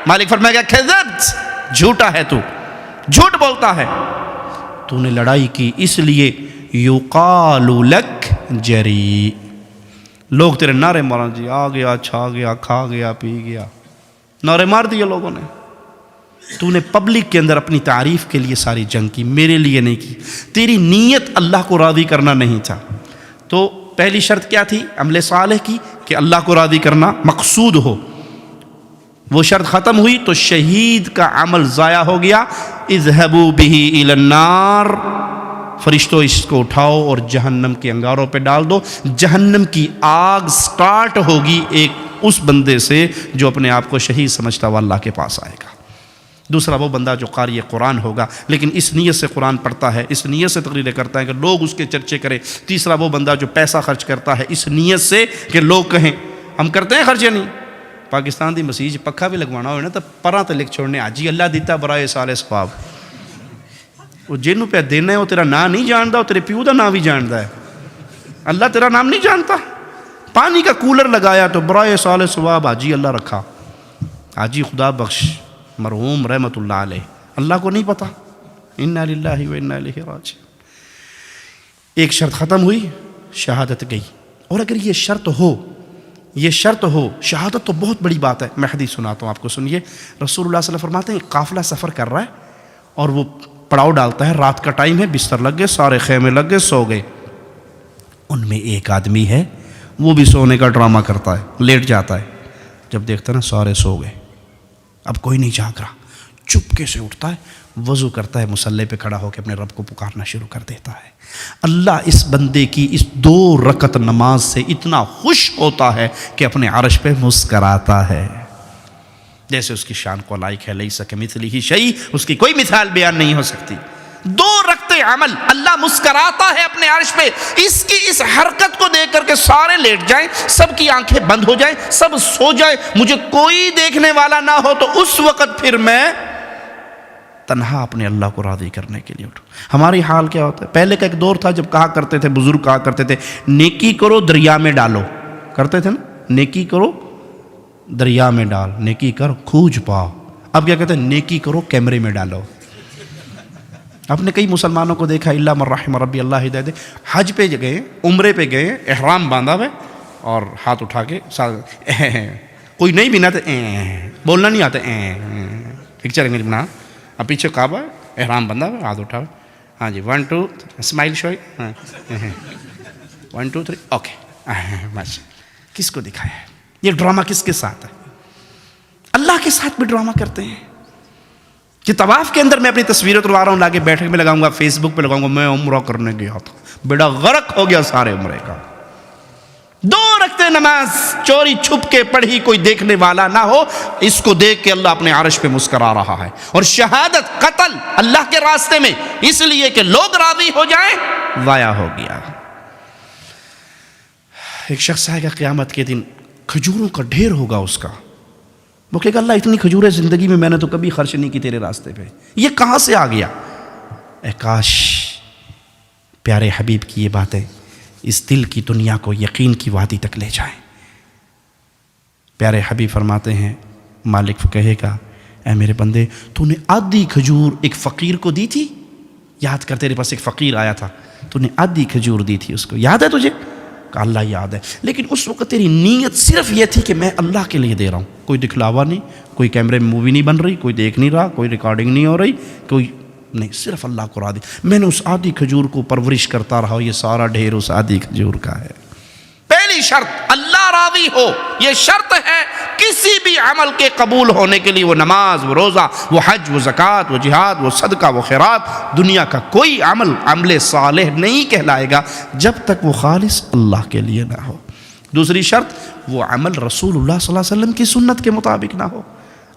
مالک فرمائے گا کذبت، جھوٹا ہے تو، جھوٹ بولتا ہے، تو نے لڑائی کی اس لیے یقال لک جری، لوگ تیرے نعرے مارا، جی آ گیا، چھا گیا، کھا گیا، پی گیا، نعرے مار دیے لوگوں نے۔ تو نے پبلک کے اندر اپنی تعریف کے لیے ساری جنگ کی، میرے لیے نہیں کی، تیری نیت اللہ کو راضی کرنا نہیں تھا۔ تو پہلی شرط کیا تھی عمل صالح کی؟ کہ اللہ کو راضی کرنا مقصود ہو۔ وہ شرط ختم ہوئی تو شہید کا عمل ضائع ہو گیا۔ اذهبوا به الى النار، فرشتوں اس کو اٹھاؤ اور جہنم کے انگاروں پہ ڈال دو۔ جہنم کی آگ سٹارٹ ہوگی ایک اس بندے سے جو اپنے آپ کو شہید سمجھتا ہوا اللہ کے پاس آئے گا۔ دوسرا وہ بندہ جو قاری قرآن ہوگا لیکن اس نیت سے قرآن پڑھتا ہے، اس نیت سے تقریریں کرتا ہے کہ لوگ اس کے چرچے کریں۔ تیسرا وہ بندہ جو پیسہ خرچ کرتا ہے اس نیت سے کہ لوگ کہیں۔ ہم کرتے ہیں خرچ یا نہیں؟ پاکستان دی مسیح پکھا بھی لگوانا ہوئے نا تو پراں تے لکھ چھوڑنے آجی اللہ دیتا برائے سال ثواب۔ وہ جنوں پہ دینا ہے وہ تیرا نام نہیں جانتا، وہ تیرے پیو دا نام بھی جانتا ہے، اللہ تیرا نام نہیں جانتا۔ پانی کا کولر لگایا تو برائے سال ثواب حاجی اللہ رکھا، حاجی خدا بخش مرحوم رحمت اللہ علیہ، اللہ کو نہیں پتا۔ انا للہ و انا الیہ راجعون۔ ایک شرط ختم ہوئی، شہادت گئی۔ اور اگر یہ شرط ہو، شہادت تو بہت بڑی بات ہے۔ میں حدیث سناتا ہوں آپ کو، سنیے۔ رسول اللہ صلی اللہ علیہ وسلم فرماتے ہیں قافلہ سفر کر رہا ہے اور وہ پڑاؤ ڈالتا ہے، رات کا ٹائم ہے، بستر لگ گئے، سارے خیمے لگ گئے، سو گئے۔ ان میں ایک آدمی ہے وہ بھی سونے کا ڈرامہ کرتا ہے، لیٹ جاتا ہے، جب دیکھتا ہے نا سارے سو گئے، اب کوئی نہیں جاگ رہا، چپکے سے اٹھتا ہے، وضو کرتا ہے، مصلی پہ کھڑا ہو کے اپنے رب کو پکارنا شروع کر دیتا ہے۔ اللہ اس بندے کی اس 2 رکعت نماز سے اتنا خوش ہوتا ہے کہ اپنے عرش پہ مسکراتا ہے، جیسے اس کی شان کو لائق ہے۔ لیس کمثلہ شیء، اس کی کوئی مثال بیان نہیں ہو سکتی۔ 2 رکعت عمل، اللہ مسکراتا ہے اپنے عرش پہ۔ اس کی اس حرکت کو دیکھ کر کے سارے لیٹ جائیں، سب کی آنکھیں بند ہو جائیں، سب سو جائیں، مجھے کوئی دیکھنے والا نہ ہو، تو اس وقت پھر میں تنہا اپنے اللہ کو راضی کرنے کے لیے اٹھوں۔ ہماری حال کیا ہوتا ہے؟ پہلے کا ایک دور تھا جب کہا کرتے تھے، بزرگ کہا کرتے تھے، نیکی کرو دریا میں ڈالو، کرتے تھے نا، نیکی کرو دریا میں ڈال، نیکی کر کھوج پاؤ۔ اب کیا کہتے ہیں؟ نیکی کرو کیمرے میں ڈالو۔ آپ نے کئی مسلمانوں کو دیکھا، اللہ من رحم ربی اللہ ہدایت دے، حج پہ گئے، عمرے پہ گئے، احرام باندھا ہوئے اور ہاتھ اٹھا کے کوئی نہیں بنا تو بولنا نہیں آتا، پکچر میری بنا، اب پیچھے کعبہ، احرام بندھا ہوا، ہاتھ اٹھا ہوئے، ہاں جی 1 2 اسمائل شو، 1 2 3 اوکے، بس۔ کس کو دکھایا ہے یہ ڈرامہ؟ کس کے ساتھ ہے؟ اللہ کے ساتھ بھی ڈرامہ کرتے ہیں کہ طواف کے اندر میں اپنی تصویریں اتروا رہا ہوں، لا کے بیٹھک میں لگاؤں گا، فیس بک پہ لگاؤں گا، میں عمرہ کرنے گیا تھا، بیڑا غرق ہو گیا سارے عمرے کا۔ 2 رکعت نماز چوری چھپ کے پڑھی، کوئی دیکھنے والا نہ ہو، اس کو دیکھ کے اللہ اپنے عرش پہ مسکرا رہا ہے. اور شہادت، قتل اللہ کے راستے میں اس لیے کہ لوگ راضی ہو جائیں، ضائع ہو گیا. ایک شخص آئے گا قیامت کے دن، کھجوروں کا ڈھیر ہوگا اس کا، وہ کہے گا اللہ اتنی کھجوریں زندگی میں نے تو کبھی خرچ نہیں کی تیرے راستے پہ، یہ کہاں سے آ گیا؟ اے کاش پیارے حبیب کی یہ باتیں اس دل کی دنیا کو یقین کی وادی تک لے جائیں. پیارے حبیب فرماتے ہیں، مالک کہے گا اے میرے بندے، تو نے آدھی کھجور ایک فقیر کو دی تھی؟ یاد کر، تیرے پاس ایک فقیر آیا تھا، تو نے آدھی کھجور دی تھی اس کو، یاد ہے تجھے؟ کہا اللہ یاد ہے، لیکن اس وقت تیری نیت صرف یہ تھی کہ میں اللہ کے لیے دے رہا ہوں، کوئی دکھلاوا نہیں، کوئی کیمرے میں مووی نہیں بن رہی، کوئی دیکھ نہیں رہا، کوئی ریکارڈنگ نہیں ہو رہی، کوئی نہیں، صرف اللہ کو راضی. میں نے اس آدھی کھجور کو پرورش کرتا رہا، یہ سارا ڈھیر اس آدھی کھجور کا ہے. پہلی شرط اللہ راضی ہو، یہ شرط ہے کسی بھی عمل کے قبول ہونے کے لیے. وہ نماز، وہ روزہ، وہ حج، وہ زکوٰۃ، وہ جہاد، وہ صدقہ، وہ خیرات، دنیا کا کوئی عمل صالح نہیں کہلائے گا جب تک وہ خالص اللہ کے لیے نہ ہو. دوسری شرط، وہ عمل رسول اللہ صلی اللہ علیہ وسلم کی سنت کے مطابق نہ ہو.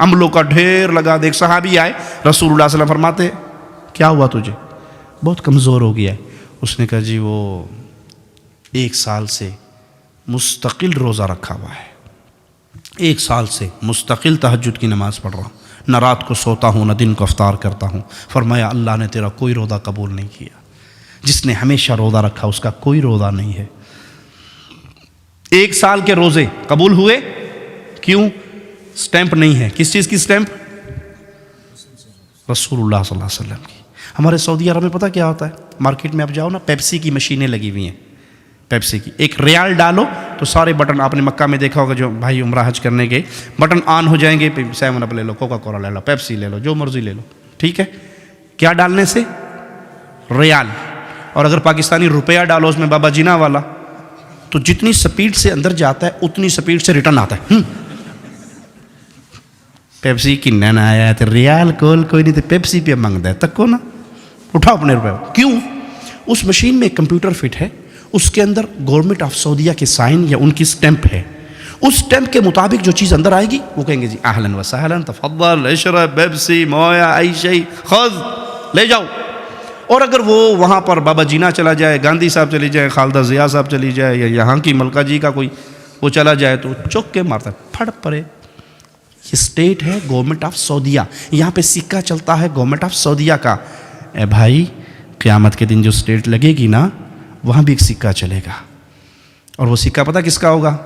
عملوں کا ڈھیر لگا دے. ایک صحابی آئے، رسول اللہ صلی اللہ علیہ وسلم فرماتے کیا ہوا تجھے؟ بہت کمزور ہو گیا ہے. اس نے کہا جی وہ 1 سال سے مستقل روزہ رکھا ہوا ہے، 1 سال سے مستقل تہجد کی نماز پڑھ رہا ہوں، نہ رات کو سوتا ہوں نہ دن کو افطار کرتا ہوں. فرمایا اللہ نے تیرا کوئی روزہ قبول نہیں کیا. جس نے ہمیشہ روزہ رکھا اس کا کوئی روزہ نہیں ہے. 1 سال کے روزے قبول ہوئے، کیوں؟ سٹیمپ نہیں ہے. کس چیز کی سٹیمپ؟ رسول اللہ صلی اللہ علیہ وسلم کی. ہمارے سعودی عرب میں پتہ کیا ہوتا ہے؟ مارکیٹ میں آپ جاؤ نا، پیپسی کی مشینیں لگی ہوئی ہیں. پیپسی کی 1 ریال ڈالو تو سارے بٹن، آپ نے مکہ میں دیکھا ہوگا جو بھائی عمرہ حج کرنے گئے، بٹن آن ہو جائیں گے. 7 اپ لے لو، کوکا کولا لے لو، پیپسی لے لو، جو مرضی لے لو، ٹھیک ہے. کیا ڈالنے سے؟ ریال. اور اگر پاکستانی روپیہ ڈالو اس میں بابا جینا والا، تو جتنی سپیڈ سے اندر جاتا ہے اتنی سپیڈ سے ریٹرن آتا ہے. پیپسی کی نہ آیا تو ریال کول کوئی نہیں، تو پیپسی پہ مانگتا ہے، تک کو نا اٹھاؤ اپنے روپے. کیوں؟ اس مشین میں ایک کمپیوٹر فٹ ہے، اس کے اندر گورنمنٹ آف سعودیہ کے سائن یا ان کی سٹیمپ ہے. اس سٹیمپ کے مطابق جو چیز اندر آئے گی وہ کہیں گے جی اہلاً و سہلاً، تفضل اشرب، پیپسی، مویا، ای شیء خذ، لے جاؤ. اور اگر وہ وہاں پر بابا جینا چلا جائے، گاندھی صاحب چلی جائے، خالدہ ضیاء صاحب چلی جائے، یا یہاں کی ملکہ جی کا کوئی وہ چلا جائے، تو چوک کے مارتا ہے، پھڑ پڑے. یہ اسٹیٹ ہے گورنمنٹ آف سعودیہ، یہاں پہ سکہ چلتا ہے گورنمنٹ آف سعودیہ کا. اے بھائی قیامت کے دن جو اسٹیٹ لگے گی نا، وہاں بھی ایک سکہ چلے گا. اور وہ سکہ پتہ کس کا ہوگا؟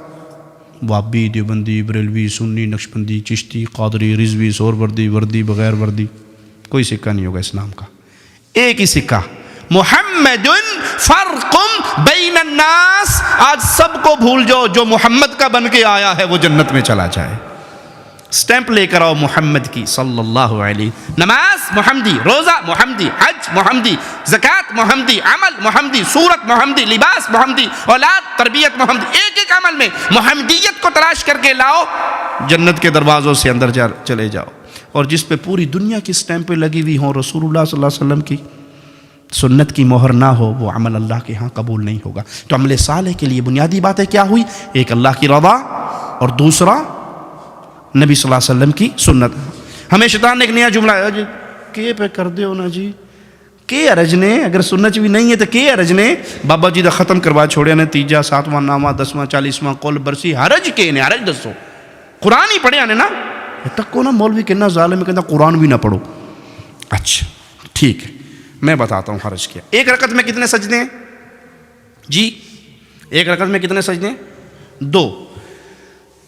وابی، دیوبندی، بریلوی، سنی، نقشبندی، چشتی، قادری، رضوی، سہروردی، وردی، بغیر وردی، کوئی سکہ نہیں ہوگا اسلام کا. ایک ہی سکہ، محمد فرق بین الناس. آج سب کو بھول جاؤ، جو محمد کا بن کے آیا ہے وہ جنت میں چلا جائے. سٹیمپ لے کر آؤ محمد کی صلی اللہ علیہ. نماز محمدی، روزہ محمدی، حج محمدی، زکوٰۃ محمدی، عمل محمدی، صورت محمدی، لباس محمدی، اولاد تربیت محمدی. ایک ایک عمل میں محمدیت کو تلاش کر کے لاؤ، جنت کے دروازوں سے اندر چلے جاؤ. اور جس پہ پوری دنیا کی سٹیمپیں لگی ہوئی ہوں، رسول اللہ صلی اللہ علیہ وسلم کی سنت کی مہر نہ ہو، وہ عمل اللہ کے ہاں قبول نہیں ہوگا. تو عمل صالح کے لیے بنیادی باتیں کیا ہوئی؟ ایک اللہ کی رضا، اور دوسرا نبی صلی اللہ علیہ وسلم کی سنت. ہمیں شیطان نے ایک نیا جملہ ہے، کے پہ کر دیو نا جی، کے ارج نے، اگر سنت بھی نہیں ہے تو کے ارج نے. بابا جی دا ختم کروا چھوڑیا نے، 3 7واں نامہ 10واں 40واں کل برسی، حرج کے نے، حرج دسو. قرآن ہی پڑھیا نے نا. تک کو نا مولوی کہنا ظالم ہے، کہنا قرآن بھی نہ پڑھو. اچھا ٹھیک ہے، میں بتاتا ہوں حرج کیا. 1 رکعت میں کتنے سجدے ہیں جی؟ 1 رکعت میں کتنے سجدے ہیں؟ 2.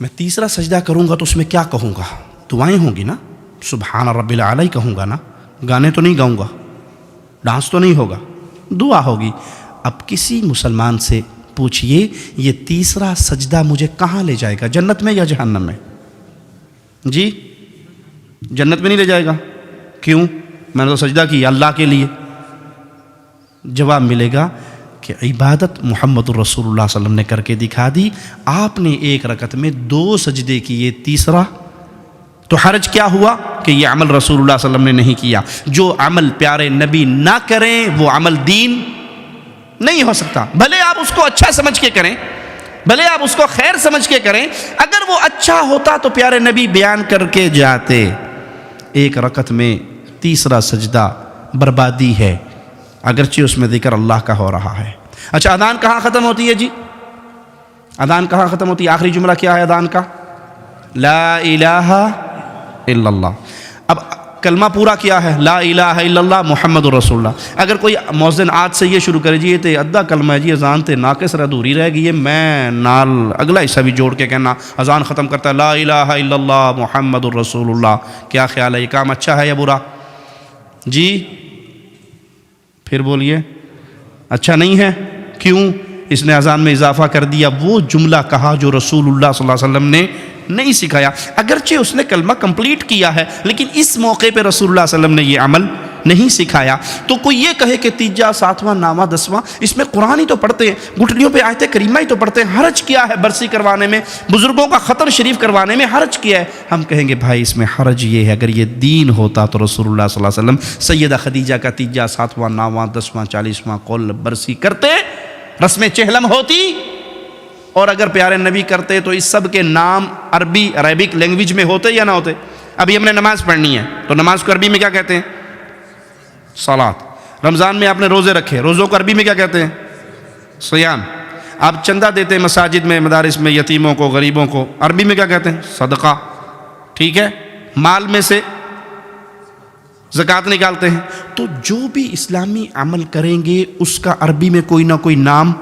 میں تیسرا سجدہ کروں گا تو اس میں کیا کہوں گا؟ دعائیں ہوں گی نا، سبحان رب العالی کہوں گا نا، گانے تو نہیں گاؤں گا، ڈانس تو نہیں ہوگا، دعا ہوگی. اب کسی مسلمان سے پوچھئے یہ تیسرا سجدہ مجھے کہاں لے جائے گا، جنت میں یا جہنم میں؟ جی جنت میں نہیں لے جائے گا. کیوں؟ میں نے تو سجدہ کیا اللہ کے لیے. جواب ملے گا کہ عبادت محمد الرسول اللہ صلی اللہ علیہ وسلم نے کر کے دکھا دی. آپ نے 1 رکعت میں 2 سجدے کیے، تیسرا تو حرج کیا ہوا کہ یہ عمل رسول اللہ صلی اللہ علیہ وسلم نے نہیں کیا. جو عمل پیارے نبی نہ کریں وہ عمل دین نہیں ہو سکتا. بھلے آپ اس کو اچھا سمجھ کے کریں، بھلے آپ اس کو خیر سمجھ کے کریں، اگر وہ اچھا ہوتا تو پیارے نبی بیان کر کے جاتے۔ ایک رکعت میں تیسرا سجدہ بربادی ہے، اگرچہ اس میں ذکر اللہ کا ہو رہا ہے۔ اچھا، اذان کہاں ختم ہوتی ہے جی؟ اذان کہاں ختم ہوتی ہے؟ آخری جملہ کیا ہے اذان کا؟ لا الہ الا اللہ۔ اب کلمہ پورا کیا ہے؟ لا الہ الا اللہ محمد رسول اللہ۔ اگر کوئی مؤذن آج سے یہ شروع کرے جی یہ تے ادھا کلمہ ہے جی، اذان تے ناقص ادھوری رہ گئی ہے، میں نال اگلا حصہ بھی جوڑ کے کہنا اذان ختم کرتا ہے لا الہ الا اللہ محمد رسول اللہ، کیا خیال ہے؟ یہ کام اچھا ہے یا برا؟ جی پھر بولیے، اچھا نہیں ہے؟ کیوں؟ اس نے اذان میں اضافہ کر دیا، وہ جملہ کہا جو رسول اللہ صلی اللہ علیہ وسلم نے نہیں سکھایا۔ اگرچہ اس نے کلمہ کمپلیٹ کیا ہے، لیکن اس موقع پہ رسول اللہ صلی اللہ علیہ وسلم نے یہ عمل نہیں سکھایا۔ تو کوئی یہ کہے کہ تیجا، ساتواں، نامہ، دسواں، اس میں قرآن ہی تو پڑھتے ہیں، گھٹنیوں پہ آیت کریمہ ہی تو پڑھتے ہیں، حرج کیا ہے برسی کروانے میں، بزرگوں کا ختم شریف کروانے میں حرج کیا ہے؟ ہم کہیں گے بھائی اس میں حرج یہ ہے، اگر یہ دین ہوتا تو رسول اللہ صلی اللہ علیہ وسلم سیدہ خدیجہ کا تیجا، ساتواں، نامہ، دسواں، 40واں قول برسی کرتے، رسم چہلم ہوتی، اور اگر پیارے نبی کرتے تو اس سب کے نام عربک لینگویج میں ہوتے یا نہ ہوتے؟ ابھی ہم نے نماز پڑھنی ہے تو نماز کو عربی میں کیا کہتے ہیں؟ صلاۃ۔ رمضان میں آپ نے روزے رکھے، روزوں کو عربی میں کیا کہتے ہیں؟ صیام۔ آپ چندہ دیتے ہیں مساجد میں، مدارس میں، یتیموں کو، غریبوں کو، عربی میں کیا کہتے ہیں؟ صدقہ۔ ٹھیک ہے، مال میں سے زکوٰۃ نکالتے ہیں۔ تو جو بھی اسلامی عمل کریں گے اس کا عربی میں کوئی نہ کوئی نام،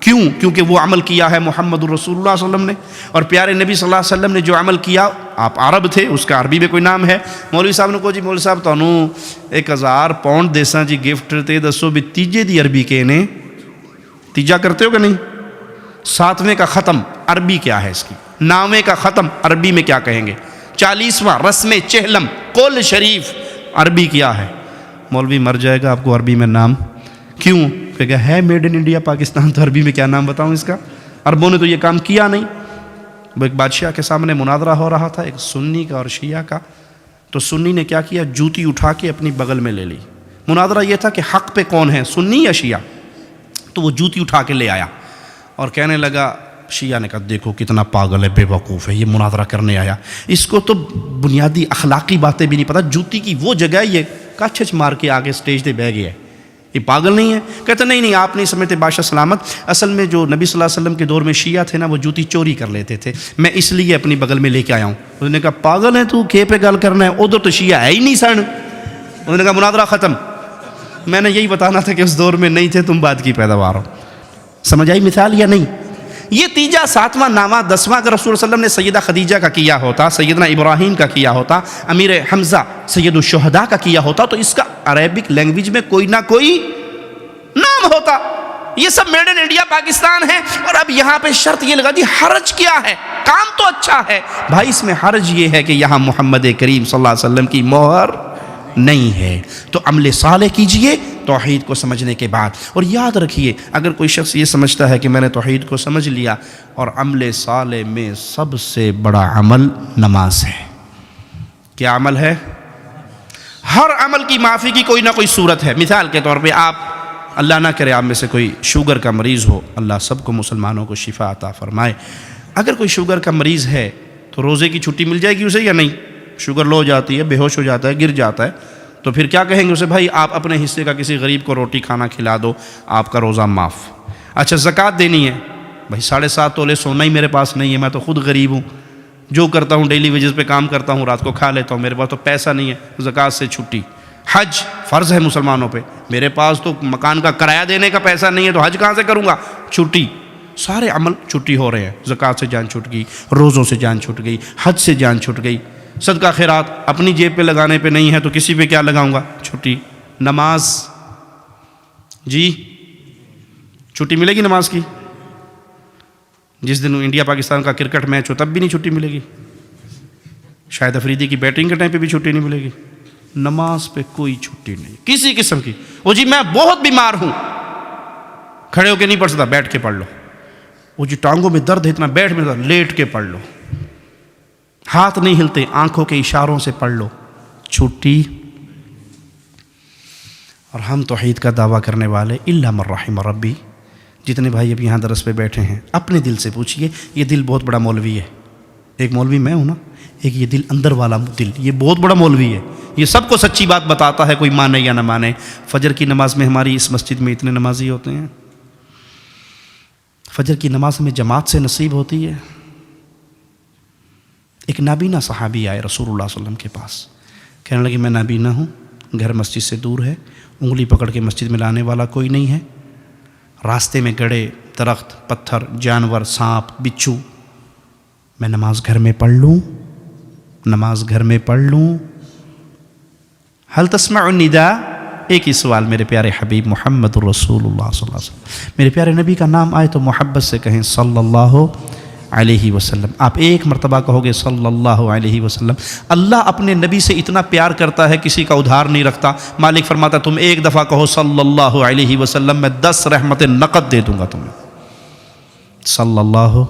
کیوں؟ کیونکہ وہ عمل کیا ہے محمد رسول اللہ صلی اللہ علیہ وسلم نے، اور پیارے نبی صلی اللہ علیہ وسلم نے جو عمل کیا، آپ عرب تھے، اس کا عربی میں کوئی نام ہے۔ مولوی صاحب نے کہا جی مولوی صاحب تانوں 1000 پاؤنڈ دیساں جی گفٹ، تے دسو بھی تیجے دی عربی کے نے تیجا کرتے ہو کہ نہیں؟ ساتویں کا ختم عربی کیا ہے اس کی؟ نامے کا ختم عربی میں کیا کہیں گے؟ 40واں رسم چہلم قول شریف عربی کیا ہے؟ مولوی مر جائے گا آپ کو عربی میں نام، کیوں؟ کہ ہے میڈ ان انڈیا پاکستان، تو عربی میں کیا نام بتاؤں اس کا؟ عربوں نے تو یہ کام کیا نہیں۔ وہ ایک بادشاہ کے سامنے مناظرہ ہو رہا تھا، ایک سنی کا اور شیعہ کا، تو سنی نے کیا کیا؟ جوتی اٹھا کے اپنی بغل میں لے لی۔ مناظرہ یہ تھا کہ حق پہ کون ہے، سنی یا شیعہ؟ تو وہ جوتی اٹھا کے لے آیا اور کہنے لگا، شیعہ نے کہا دیکھو کتنا پاگل ہے، بے وقوف ہے، یہ مناظرہ کرنے آیا، اس کو تو بنیادی اخلاقی باتیں بھی نہیں پتہ، جوتی کی وہ جگہ یہ کچھ مار کے آگے سٹیج پہ بیٹھ گیا ہے، یہ پاگل نہیں ہے؟ کہتے نہیں آپ نہیں سمجھتے بادشاہ سلامت، اصل میں جو نبی صلی اللہ علیہ وسلم کے دور میں شیعہ تھے نا، وہ جوتی چوری کر لیتے تھے، میں اس لیے اپنی بغل میں لے کے آیا ہوں۔ انہوں نے کہا پاگل ہے تو، کھے پہ گل کرنا ہے، ادھر تو شیعہ ہے ہی نہیں سن۔ انہوں نے کہا مناظرہ ختم۔ میں نے یہی بتانا تھا کہ اس دور میں نہیں تھے، تم بعد کی پیداوار ہو۔ سمجھ آئی مثال یا نہیں؟ یہ تیجا، ساتواں، نامہ، دسواں اگر رسول صلی اللہ علیہ وسلم نے سیدہ خدیجہ کا کیا ہوتا، سیدنا ابراہیم کا کیا ہوتا، امیر حمزہ سید الشہداء کا کیا ہوتا، تو اس کا عربک لینگویج میں کوئی نہ کوئی نام ہوتا۔ یہ سب میڈ ان انڈیا پاکستان ہے، اور اب یہاں پہ شرط یہ لگا دی حرج کیا ہے؟ کام تو اچھا ہے بھائی، اس میں حرج یہ ہے کہ یہاں محمد کریم صلی اللہ علیہ وسلم کی مہر نہیں ہے۔ تو عمل صالح کیجئے توحید کو سمجھنے کے بعد، اور یاد رکھیے اگر کوئی شخص یہ سمجھتا ہے کہ میں نے توحید کو سمجھ لیا، اور عمل صالح میں سب سے بڑا عمل نماز ہے۔ کیا عمل ہے؟ ہر عمل کی معافی کی کوئی نہ کوئی صورت ہے۔ مثال کے طور پہ آپ، اللہ نہ کرے آپ میں سے کوئی شوگر کا مریض ہو، اللہ سب کو مسلمانوں کو شفا عطا فرمائے، اگر کوئی شوگر کا مریض ہے تو روزے کی چھٹی مل جائے گی اسے یا نہیں؟ شوگر لو ہو جاتی ہے، بے ہوش ہو جاتا ہے، گر جاتا ہے، تو پھر کیا کہیں گے اسے؟ بھائی آپ اپنے حصے کا کسی غریب کو روٹی کھانا کھلا دو، آپ کا روزہ معاف۔ اچھا زکوٰۃ دینی ہے، بھائی 7.5 تولے سونا ہی میرے پاس نہیں ہے، میں تو خود غریب ہوں، جو کرتا ہوں ڈیلی ویجز پہ کام کرتا ہوں، رات کو کھا لیتا ہوں، میرے پاس تو پیسہ نہیں ہے، زکوٰۃ سے چھٹی۔ حج فرض ہے مسلمانوں پہ، میرے پاس تو مکان کا کرایہ دینے کا پیسہ نہیں ہے، تو حج کہاں سے کروں گا؟ چھٹی۔ سارے عمل چھٹی ہو رہے ہیں، زکوٰۃ سے جان چھٹ گئی، روزوں سے جان چھٹ گئی، حج سے جان چھٹ گئی، صدقہ خیرات اپنی جیب پہ لگانے پہ نہیں ہے تو کسی پہ کیا لگاؤں گا؟ چھٹی۔ نماز جی چھٹی ملے گی نماز کی؟ جس دن انڈیا پاکستان کا کرکٹ میچ ہو تب بھی نہیں چھٹی ملے گی، شاہد افریدی کی بیٹنگ کے ٹائم پہ بھی چھٹی نہیں ملے گی، نماز پہ کوئی چھٹی نہیں کسی قسم کی۔ وہ جی میں بہت بیمار ہوں، کھڑے ہو کے نہیں پڑھ سکتا، بیٹھ کے پڑھ لو۔ وہ جی ٹانگوں میں درد ہے اتنا، بیٹھ میں درد، لیٹ کے پڑھ لو۔ ہاتھ نہیں ہلتے، آنکھوں کے اشاروں سے پڑھ لو، چھٹی۔ اور ہم توحید کا دعویٰ کرنے والے الا من رحم ربی، جتنے بھائی اب یہاں درس پہ بیٹھے ہیں اپنے دل سے پوچھئے، یہ دل بہت بڑا مولوی ہے، ایک مولوی میں ہوں نا، ایک یہ دل اندر والا دل، یہ بہت بڑا مولوی ہے، یہ سب کو سچی بات بتاتا ہے، کوئی مانے یا نہ مانے۔ فجر کی نماز میں ہماری اس مسجد میں اتنے نمازی ہوتے ہیں، فجر کی نماز میں جماعت سے نصیب ہوتی ہے۔ ایک نابینا صحابی آئے رسول اللہ صلی اللہ علیہ وسلم کے پاس، کہنے لگے میں نابینا ہوں، گھر مسجد سے دور ہے، انگلی پکڑ کے مسجد میں لانے والا کوئی نہیں ہے، راستے میں گڑے، درخت، پتھر، جانور، سانپ، بچھو، میں نماز گھر میں پڑھ لوں، نماز گھر میں پڑھ لوں؟ حل تسمع النداء؟ ایک ہی سوال میرے پیارے حبیب محمد الرسول اللہ صلی اللہ علیہ وسلم، میرے پیارے نبی کا نام آئے تو محبت سے کہیں صلی اللہ علیہ وسلم۔ آپ ایک مرتبہ کہو گے صلی اللہ علیہ وسلم، اللہ اپنے نبی سے اتنا پیار کرتا ہے کسی کا ادھار نہیں رکھتا۔ مالک فرماتا تم ایک دفعہ کہو صلی اللہ علیہ وسلم، میں 10 رحمت نقد دے دوں گا تمہیں، صلی اللہ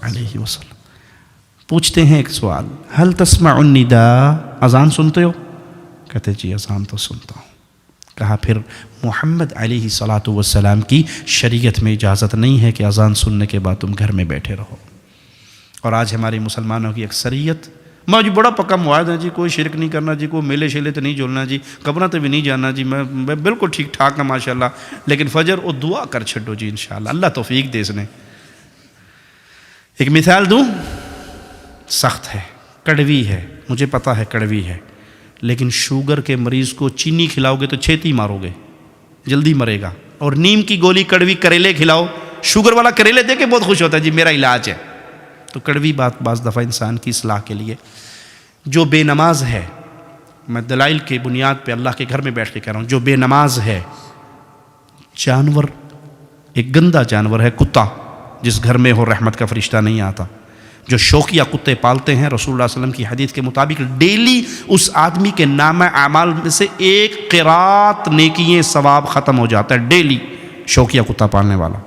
علیہ وسلم۔ پوچھتے ہیں ایک سوال، حل تسمع النداء؟ اذان سنتے ہو؟ کہتے جی اذان تو سنتا ہوں۔ کہا پھر محمد علیہ الصلاۃ والسلام کی شریعت میں اجازت نہیں ہے کہ اذان سننے کے بعد تم گھر میں بیٹھے رہو۔ اور آج ہماری مسلمانوں کی اکثریت، میں جی بڑا پکا معاہد ہے جی، کوئی شرک نہیں کرنا جی، کوئی میلے شیلے تو نہیں جولنا جی، قبروں تے بھی نہیں جانا جی، میں بالکل ٹھیک ٹھاک ہوں ماشاءاللہ، لیکن فجر اور دعا کر چھڈو جی انشاءاللہ، اللہ توفیق دے اس نے۔ ایک مثال دوں، سخت ہے، کڑوی ہے، مجھے پتہ ہے کڑوی ہے، لیکن شوگر کے مریض کو چینی کھلاؤ گے تو چھیتی مارو گے، جلدی مرے گا۔ اور نیم کی گولی کڑوی، کریلے کھلاؤ، شوگر والا کریلے دے کے بہت خوش ہوتا ہے جی میرا علاج ہے۔ تو کڑوی بات بعض دفعہ انسان کی اصلاح کے لیے، جو بے نماز ہے، میں دلائل کے بنیاد پہ اللہ کے گھر میں بیٹھ کے کہہ رہا ہوں، جو بے نماز ہے، جانور، ایک گندا جانور ہے کتا، جس گھر میں ہو رحمت کا فرشتہ نہیں آتا۔ جو شوقیہ کتے پالتے ہیں، رسول اللہ صلی اللہ علیہ وسلم کی حدیث کے مطابق ڈیلی اس آدمی کے نامہ اعمال میں سے 1 قرات نیکییں ثواب ختم ہو جاتا ہے، ڈیلی۔ شوقیہ کتا پالنے والا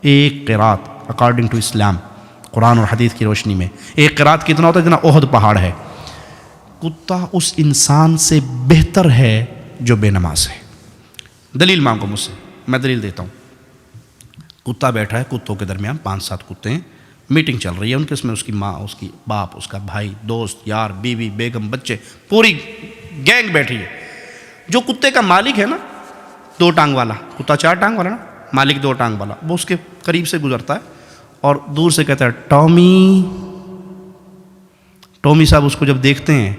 1 قرات اکارڈنگ ٹو اسلام، قرآن اور حدیث کی روشنی میں 1 قرات کتنا ہوتا ہے؟ جتنا احد پہاڑ ہے۔ کتا اس انسان سے بہتر ہے جو بے نماز ہے۔ دلیل مانگو مجھ سے، میں دلیل دیتا ہوں۔ کتا بیٹھا ہے، کتوں کے درمیان 5-7 کتے ہیں، میٹنگ چل رہی ہے ان کے، اس میں اس کی ماں، اس کی باپ، اس کا بھائی، دوست، یار، بیوی، بیگم، بچے، پوری گینگ بیٹھی ہے۔ جو کتے کا مالک ہے نا، 2 ٹانگ والا کتا، 4 ٹانگ والا نا، مالک 2 ٹانگ والا، وہ اس کے قریب سے گزرتا ہے اور دور سے کہتا ہے ٹامی۔ ٹامی صاحب اس کو جب دیکھتے ہیں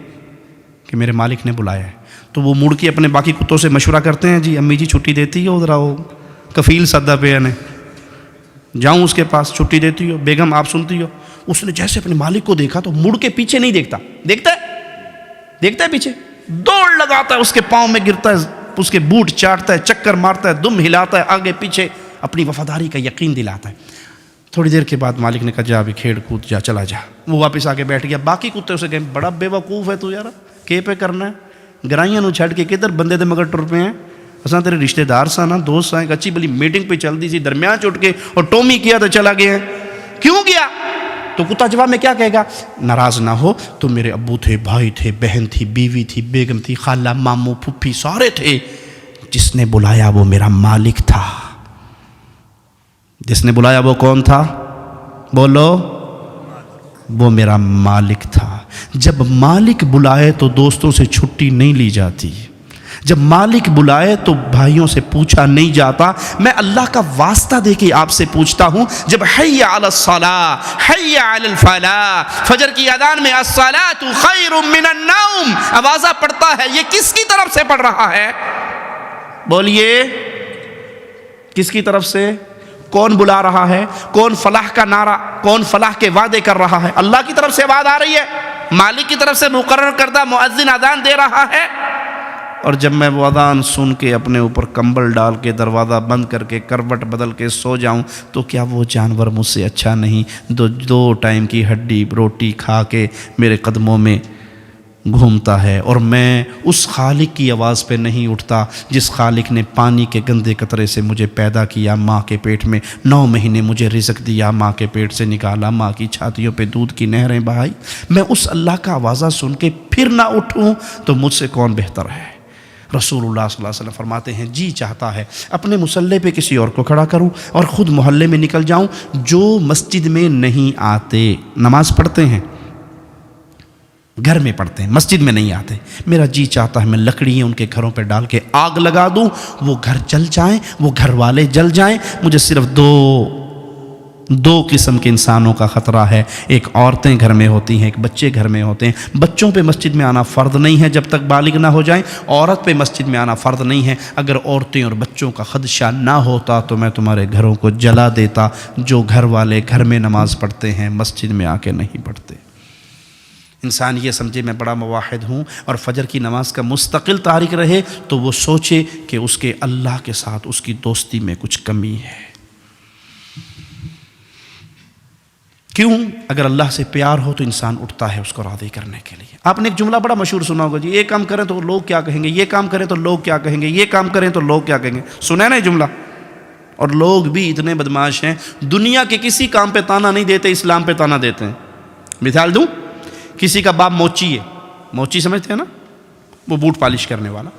کہ میرے مالک نے بلایا ہے تو وہ مڑ کے اپنے باقی کتوں سے مشورہ کرتے ہیں، جی امی جی چھٹی دیتی ہو، ذرا وہ کفیل سدا پہ نے جاؤں اس کے پاس، چھٹی دیتی ہو، بیگم آپ سنتی ہو۔ اس نے جیسے اپنے مالک کو دیکھا تو مڑ کے پیچھے نہیں دیکھتا، دیکھتا ہے پیچھے، دوڑ لگاتا ہے، اس کے پاؤں میں گرتا ہے، اس کے بوٹ چاٹتا ہے، چکر مارتا ہے، دم ہلاتا ہے، آگے پیچھے اپنی وفاداری کا یقین دلاتا ہے۔ تھوڑی دیر کے بعد مالک نے کہا جا ابھی کھیڑ کود جا، چلا جا۔ وہ واپس آ کے بیٹھ گیا۔ باقی کتے اسے کہیں بڑا بے وقوف ہے تو یار، کے پہ کرنا ہے، گرائیاں نو چھڑ کے کدھر بندے دے مگر ٹر پہ ہیں، اساں تیرے رشتہ دار سا نا، دوست سا، ایک اچھی بلی میٹنگ پہ چل دی سی، درمیان چٹ کے اور ٹومی کیا تو چلا گیا۔ کیوں گیا؟ تو کتا جواب میں کیا کہے گا؟ ناراض نہ ہو، تو میرے ابو تھے، بھائی تھے، بہن تھی، بیوی تھی، بیگم تھی، خالہ، ماموں، پھپھی، سارے تھے، جس نے بلایا وہ میرا مالک تھا۔ جس نے بلایا وہ کون تھا؟ بولو، وہ میرا مالک تھا۔ جب مالک بلائے تو دوستوں سے چھٹی نہیں لی جاتی، جب مالک بلائے تو بھائیوں سے پوچھا نہیں جاتا۔ میں اللہ کا واسطہ دے کے آپ سے پوچھتا ہوں، جب حی علی الصلاۃ، حی علی الفلاح، فجر کی اذان میں الصلاۃ خیر من النوم آوازہ پڑتا ہے، یہ کس کی طرف سے پڑھ رہا ہے؟ بولیے، کس کی طرف سے؟ کون بلا رہا ہے؟ کون فلاح کا نعرہ، کون فلاح کے وعدے کر رہا ہے؟ اللہ کی طرف سے آواز آ رہی ہے، مالک کی طرف سے مقرر کردہ مؤذن اذان دے رہا ہے۔ اور جب میں وہ اذان سن کے اپنے اوپر کمبل ڈال کے، دروازہ بند کر کے، کروٹ بدل کے سو جاؤں تو کیا وہ جانور مجھ سے اچھا نہیں؟ 2 ٹائم کی ہڈی روٹی کھا کے میرے قدموں میں گھومتا ہے، اور میں اس خالق کی آواز پہ نہیں اٹھتا جس خالق نے پانی کے گندے قطرے سے مجھے پیدا کیا، ماں کے پیٹ میں 9 مہینے مجھے رزق دیا، ماں کے پیٹ سے نکالا، ماں کی چھاتیوں پہ دودھ کی نہریں بہائی۔ میں اس اللہ کا آوازہ سن کے پھر نہ اٹھوں تو مجھ سے کون بہتر ہے؟ رسول اللہ صلی اللہ علیہ وسلم فرماتے ہیں جی چاہتا ہے اپنے مصلی پہ کسی اور کو کھڑا کروں اور خود محلے میں نکل جاؤں جو مسجد میں نہیں آتے، نماز پڑھتے ہیں گھر میں پڑھتے ہیں مسجد میں نہیں آتے، میرا جی چاہتا ہے میں لکڑیاں ان کے گھروں پہ ڈال کے آگ لگا دوں، وہ گھر جل جائیں، وہ گھر والے جل جائیں، مجھے صرف دو قسم کے انسانوں کا خطرہ ہے، ایک عورتیں گھر میں ہوتی ہیں، ایک بچے گھر میں ہوتے ہیں۔ بچوں پہ مسجد میں آنا فرض نہیں ہے جب تک بالغ نہ ہو جائیں، عورت پہ مسجد میں آنا فرض نہیں ہے۔ اگر عورتیں اور بچوں کا خدشہ نہ ہوتا تو میں تمہارے گھروں کو جلا دیتا۔ جو گھر والے گھر میں نماز پڑھتے ہیں مسجد میں آ کے نہیں پڑھتے۔ انسان یہ سمجھے میں بڑا موحد ہوں اور فجر کی نماز کا مستقل تارک رہے تو وہ سوچے کہ اس کے اللہ کے ساتھ اس کی دوستی میں کچھ کمی ہے۔ کیوں؟ اگر اللہ سے پیار ہو تو انسان اٹھتا ہے اس کو راضی کرنے کے لیے۔ آپ نے ایک جملہ بڑا مشہور سنا ہوگا، جی یہ کام کریں تو لوگ کیا کہیں گے، یہ کام کریں تو لوگ کیا کہیں گے، یہ کام کریں تو لوگ کیا کہیں گے، سنا ہے نا یہ جملہ؟ اور لوگ بھی اتنے بدمعاش ہیں، دنیا کے کسی کام پہ تانا نہیں دیتے، اسلام پہ تانا دیتے ہیں۔ مثال دوں، کسی کا باپ موچی ہے، موچی سمجھتے ہیں نا، وہ بوٹ پالش کرنے والا،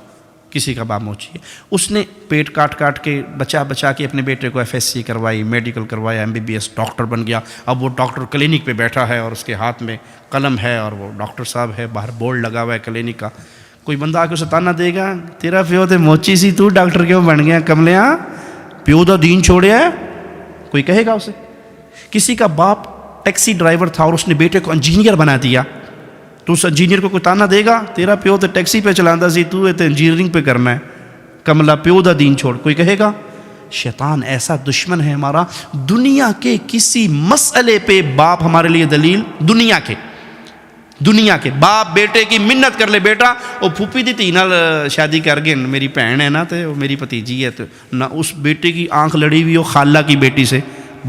کسی کا باپ موچی ہے، اس نے پیٹ کاٹ کے بچا کے اپنے بیٹے کو FSC کروائی، میڈیکل کروایا، MBBS ڈاکٹر بن گیا۔ اب وہ ڈاکٹر کلینک پہ بیٹھا ہے اور اس کے ہاتھ میں قلم ہے اور وہ ڈاکٹر صاحب ہے، باہر بورڈ لگا ہوا ہے کلینک کا۔ کوئی بندہ آ کے اسے تانا دے گا، تیرا پیو تے موچی سی، تو ڈاکٹر کیوں بن گیا کملیاں، پیو دا دین چھوڑیا ہے، کوئی کہے گا اسے؟ کسی کا باپ ٹیکسی ڈرائیور تھا اور اس نے بیٹے کو انجینئر بنا دیا، تو اس انجینئر کو کوئی تانا دے گا، تیرا پیو تو ٹیکسی پہ چلاندہ سی، تو انجینئرنگ پہ کرنا ہے، کملا پیو دا دین چھوڑ، کوئی کہے گا؟ شیطان ایسا دشمن ہے ہمارا، دنیا کے کسی مسئلے پہ باپ ہمارے لیے دلیل، دنیا کے باپ بیٹے کی منت کر لے، بیٹا وہ پھوپھی دی تھی نال شادی کر گئے، میری بہن ہے نا، تو میری بھتیجی ہے، تو نہ اس بیٹے کی آنکھ لڑی ہوئی ہو خالہ کی بیٹی سے،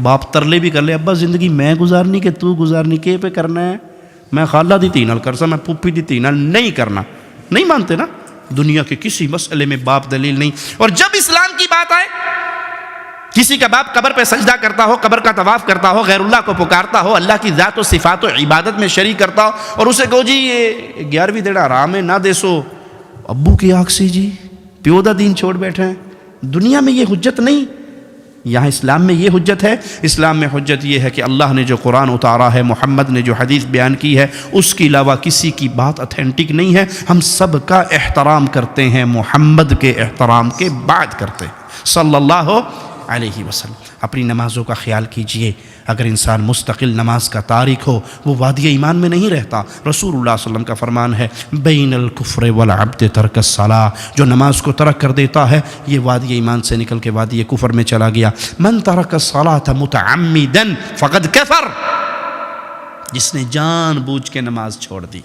باپ ترلے بھی کر لے، ابا زندگی میں گزارنی کہ تو گزارنی، کے پہ کرنا ہے، میں خالہ دی تھی نال کرسا، میں پھوپھی دی تھی نال نہیں کرنا، نہیں مانتے نا؟ دنیا کے کسی مسئلے میں باپ دلیل نہیں۔ اور جب اسلام کی بات آئے، کسی کا باپ قبر پہ سجدہ کرتا ہو، قبر کا طواف کرتا ہو، غیر اللہ کو پکارتا ہو، اللہ کی ذات و صفات و عبادت میں شریک کرتا ہو، اور اسے کہو جی یہ 11ویں دیڑا حرام ہے نہ دیسو، ابو کی آنکھ سے جی پیو دا دین چھوڑ بیٹھے ہیں، دنیا میں یہ حجت نہیں، یہاں اسلام میں یہ حجت ہے۔ اسلام میں حجت یہ ہے کہ اللہ نے جو قرآن اتارا ہے، محمد نے جو حدیث بیان کی ہے، اس کے علاوہ کسی کی بات اتھینٹک نہیں ہے، ہم سب کا احترام کرتے ہیں، محمد کے احترام کے بعد کرتے ہیں صلی اللہ علیہ وسلم۔ اپنی نمازوں کا خیال کیجئے، اگر انسان مستقل نماز کا تارک ہو وہ وادی ایمان میں نہیں رہتا۔ رسول اللہ صلی اللہ علیہ وسلم کا فرمان ہے بین الکفر والعبد ترک الصلاۃ، جو نماز کو ترک کر دیتا ہے یہ وادی ایمان سے نکل کے وادی کفر میں چلا گیا۔ من ترک الصلاۃ متعمدا فقد کفر، جس نے جان بوجھ کے نماز چھوڑ دی،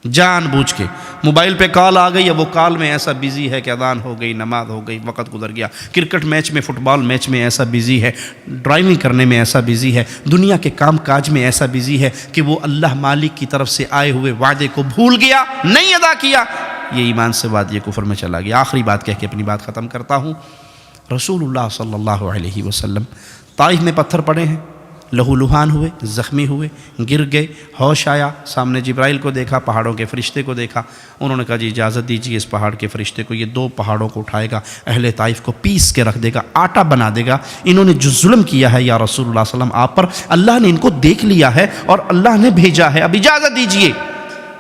جان بوجھ کے، موبائل پہ کال آ گئی، اب وہ کال میں ایسا بیزی ہے کہ اذان ہو گئی، نماز ہو گئی، وقت گزر گیا، کرکٹ میچ میں، فٹ بال میچ میں ایسا بیزی ہے، ڈرائیونگ کرنے میں ایسا بیزی ہے، دنیا کے کام کاج میں ایسا بیزی ہے کہ وہ اللہ مالک کی طرف سے آئے ہوئے وعدے کو بھول گیا، نہیں ادا کیا، یہ ایمان سے وادی کفر میں چلا گیا۔ آخری بات کہہ کے اپنی بات ختم کرتا ہوں۔ رسول اللہ صلی اللہ علیہ وسلم طائف میں پتھر پڑے ہیں، لہو لہان ہوئے، زخمی ہوئے، گر گئے، ہوش آیا، سامنے جبرائیل کو دیکھا، پہاڑوں کے فرشتے کو دیکھا، انہوں نے کہا جی اجازت دیجیے اس پہاڑ کے فرشتے کو، یہ 2 پہاڑوں کو اٹھائے گا، اہل طائف کو پیس کے رکھ دے گا، آٹا بنا دے گا، انہوں نے جو ظلم کیا ہے یا رسول اللہ صلی اللہ علیہ وسلم آپ پر، اللہ نے ان کو دیکھ لیا ہے اور اللہ نے بھیجا ہے، اب اجازت دیجیے۔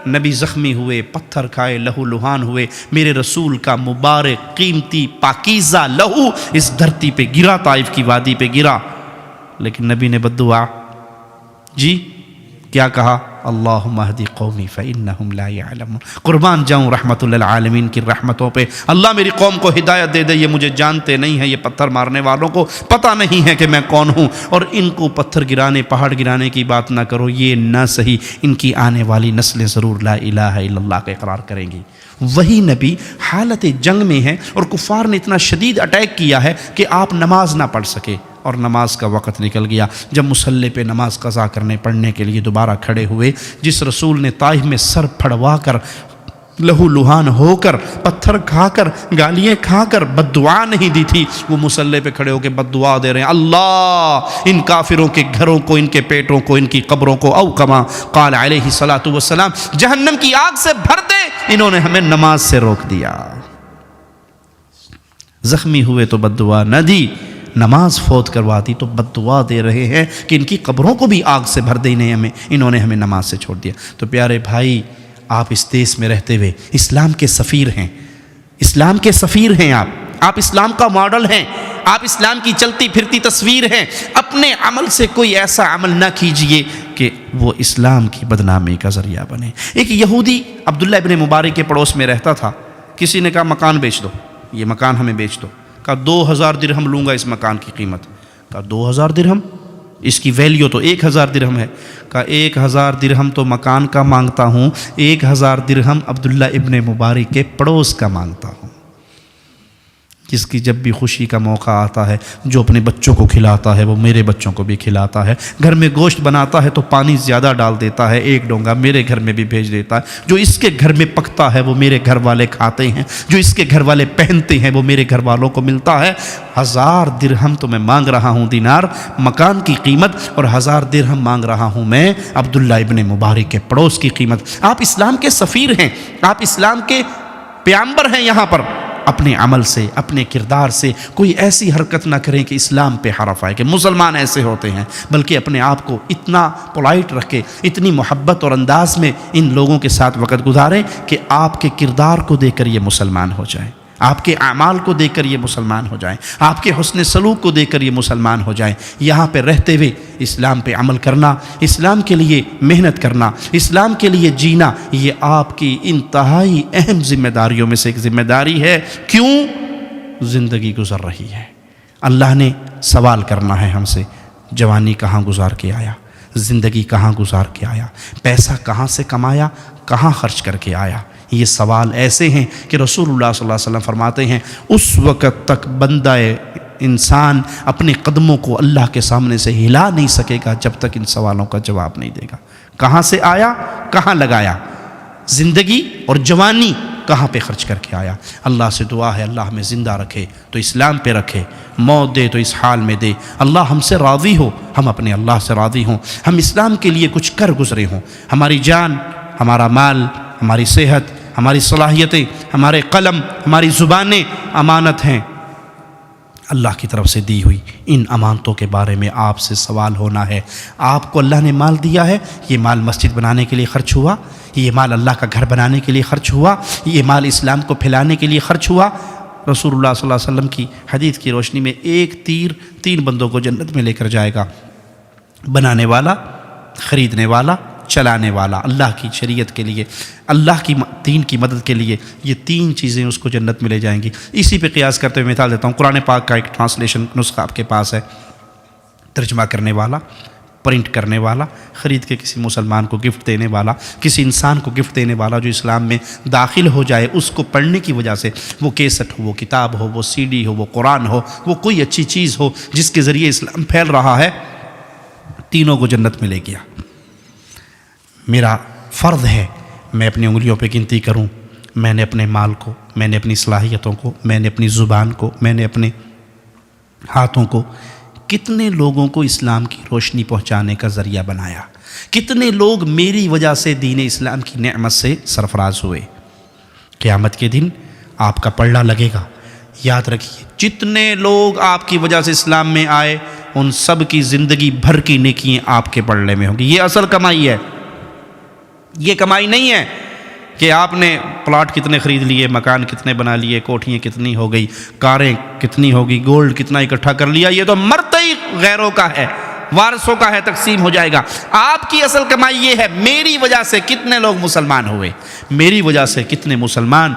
نبی زخمی ہوئے، پتھر کھائے، لہو لہان ہوئے، میرے رسول کا مبارک قیمتی پاکیزہ لہو اس دھرتی پہ گرا، طائف کی وادی پہ گرا، لیکن نبی نے بددعا جی کیا کہا؟ اللہم اہدی قومی فإنہم لا یعلمون، قربان جاؤں رحمت للعالمین کی رحمتوں پہ، اللہ میری قوم کو ہدایت دے دے، یہ مجھے جانتے نہیں ہیں، یہ پتھر مارنے والوں کو پتہ نہیں ہے کہ میں کون ہوں، اور ان کو پتھر گرانے، پہاڑ گرانے کی بات نہ کرو، یہ نہ صحیح، ان کی آنے والی نسلیں ضرور لا الہ الا اللہ کا اقرار کریں گی۔ وہی نبی حالت جنگ میں ہے اور کفار نے اتنا شدید اٹیک کیا ہے کہ آپ نماز نہ پڑھ سکے، اور نماز کا وقت نکل گیا۔ جب مصلی پہ نماز قضا کرنے پڑھنے کے لیے دوبارہ کھڑے ہوئے، جس رسول نے طائف میں سر پھڑوا کر، لہو لہان ہو کر، پتھر کھا کر، گالیاں کھا کر بد دعا نہیں دی تھی، وہ مصلی پہ کھڑے ہو کے بد دعا دے رہے ہیں، اللہ ان کافروں کے گھروں کو، ان کے پیٹوں کو، ان کی قبروں کو، او کما قال علیہ الصلوۃ والسلام، جہنم کی آگ سے بھر دے، انہوں نے ہمیں نماز سے روک دیا۔ زخمی ہوئے تو بد دعا نہ دی، نماز فوت کروا دی تو بد دعا دے رہے ہیں کہ ان کی قبروں کو بھی آگ سے بھر دینے انہوں نے ہمیں نماز سے چھوڑ دیا۔ تو پیارے بھائی، آپ اس دیش میں رہتے ہوئے اسلام کے سفیر ہیں، اسلام کے سفیر ہیں، آپ اسلام کا ماڈل ہیں، آپ اسلام کی چلتی پھرتی تصویر ہیں۔ اپنے عمل سے کوئی ایسا عمل نہ کیجئے کہ وہ اسلام کی بدنامی کا ذریعہ بنے۔ ایک یہودی عبداللہ ابن مبارک کے پڑوس میں رہتا تھا، کسی نے کہا مکان بیچ دو، یہ مکان ہمیں بیچ دو۔ کہا 2000 درہم لوں گا اس مکان کی قیمت۔ کہا 2000 درہم؟ اس کی ویلیو تو 1000 درہم ہے۔ کہا 1000 درہم تو مکان کا مانگتا ہوں، 1000 درہم عبداللہ ابن مبارک کے پڑوس کا مانگتا ہوں، جس کی جب بھی خوشی کا موقع آتا ہے، جو اپنے بچوں کو کھلاتا ہے وہ میرے بچوں کو بھی کھلاتا ہے، گھر میں گوشت بناتا ہے تو پانی زیادہ ڈال دیتا ہے، ایک ڈونگا میرے گھر میں بھی بھیج دیتا ہے، جو اس کے گھر میں پکتا ہے وہ میرے گھر والے کھاتے ہیں، جو اس کے گھر والے پہنتے ہیں وہ میرے گھر والوں کو ملتا ہے۔ 1000 درہم تو میں مانگ رہا ہوں دینار مکان کی قیمت، اور 1000 درہم مانگ رہا ہوں میں عبداللہ ابن مبارک کے پڑوس کی قیمت۔ آپ اسلام کے سفیر ہیں، آپ اسلام کے پیامبر ہیں۔ یہاں پر اپنے عمل سے، اپنے کردار سے کوئی ایسی حرکت نہ کریں کہ اسلام پہ حرف آئے کہ مسلمان ایسے ہوتے ہیں، بلکہ اپنے آپ کو اتنا پولائٹ رکھے، اتنی محبت اور انداز میں ان لوگوں کے ساتھ وقت گزاریں کہ آپ کے کردار کو دیکھ کر یہ مسلمان ہو جائیں، آپ کے اعمال کو دیکھ کر یہ مسلمان ہو جائیں، آپ کے حسن سلوک کو دیکھ کر یہ مسلمان ہو جائیں۔ یہاں پہ رہتے ہوئے اسلام پہ عمل کرنا، اسلام کے لیے محنت کرنا، اسلام کے لیے جینا، یہ آپ کی انتہائی اہم ذمہ داریوں میں سے ایک ذمہ داری ہے۔ کیوں؟ زندگی گزر رہی ہے، اللہ نے سوال کرنا ہے ہم سے، جوانی کہاں گزار کے آیا، زندگی کہاں گزار کے آیا، پیسہ کہاں سے کمایا، کہاں خرچ کر کے آیا۔ یہ سوال ایسے ہیں کہ رسول اللہ صلی اللہ علیہ وسلم فرماتے ہیں اس وقت تک بندہ انسان اپنے قدموں کو اللہ کے سامنے سے ہلا نہیں سکے گا جب تک ان سوالوں کا جواب نہیں دے گا۔ کہاں سے آیا، کہاں لگایا، زندگی اور جوانی کہاں پہ خرچ کر کے آیا۔ اللہ سے دعا ہے اللہ ہمیں زندہ رکھے تو اسلام پہ رکھے، موت دے تو اس حال میں دے، اللہ ہم سے راضی ہو، ہم اپنے اللہ سے راضی ہوں، ہم اسلام کے لیے کچھ کر گزرے ہوں، ہماری جان، ہمارا مال، ہماری صحت، ہماری صلاحیتیں، ہمارے قلم، ہماری زبانیں امانت ہیں، اللہ کی طرف سے دی ہوئی۔ ان امانتوں کے بارے میں آپ سے سوال ہونا ہے۔ آپ کو اللہ نے مال دیا ہے، یہ مال مسجد بنانے کے لیے خرچ ہوا، یہ مال اللہ کا گھر بنانے کے لیے خرچ ہوا، یہ مال اسلام کو پھیلانے کے لیے خرچ ہوا۔ رسول اللہ صلی اللہ علیہ وسلم کی حدیث کی روشنی میں ایک تیر 3 بندوں کو جنت میں لے کر جائے گا، بنانے والا، خریدنے والا، چلانے والا، اللہ کی شریعت کے لیے، اللہ کی دین کی مدد کے لیے، یہ 3 چیزیں اس کو جنت میں لے جائیں گی۔ اسی پہ قیاس کرتے ہوئے مثال دیتا ہوں، قرآن پاک کا ایک ٹرانسلیشن نسخہ آپ کے پاس ہے، ترجمہ کرنے والا، پرنٹ کرنے والا، خرید کے کسی مسلمان کو گفٹ دینے والا، کسی انسان کو گفٹ دینے والا جو اسلام میں داخل ہو جائے، اس کو پڑھنے کی وجہ سے، وہ کیسٹ ہو، وہ کتاب ہو، وہ CD ہو، وہ قرآن ہو، وہ کوئی اچھی چیز ہو جس کے ذریعے اسلام پھیل رہا ہے، تینوں کو جنت میں لے گیا۔ میرا فرض ہے میں اپنی انگلیوں پہ گنتی کروں، میں نے اپنے مال کو، میں نے اپنی صلاحیتوں کو، میں نے اپنی زبان کو، میں نے اپنے ہاتھوں کو کتنے لوگوں کو اسلام کی روشنی پہنچانے کا ذریعہ بنایا، کتنے لوگ میری وجہ سے دین اسلام کی نعمت سے سرفراز ہوئے۔ قیامت کے دن آپ کا پلڑا لگے گا، یاد رکھیے جتنے لوگ آپ کی وجہ سے اسلام میں آئے ان سب کی زندگی بھر کی نیکیاں آپ کے پلڑے میں ہوں گی۔ یہ اصل کمائی ہے، یہ کمائی نہیں ہے کہ آپ نے پلاٹ کتنے خرید لیے، مکان کتنے بنا لیے، کوٹھیاں کتنی ہو گئی، کاریں کتنی ہو گئی، گولڈ کتنا اکٹھا کر لیا، یہ تو مرتے ہی غیروں کا ہے، وارثوں کا ہے، تقسیم ہو جائے گا۔ آپ کی اصل کمائی یہ ہے میری وجہ سے کتنے لوگ مسلمان ہوئے، میری وجہ سے کتنے مسلمان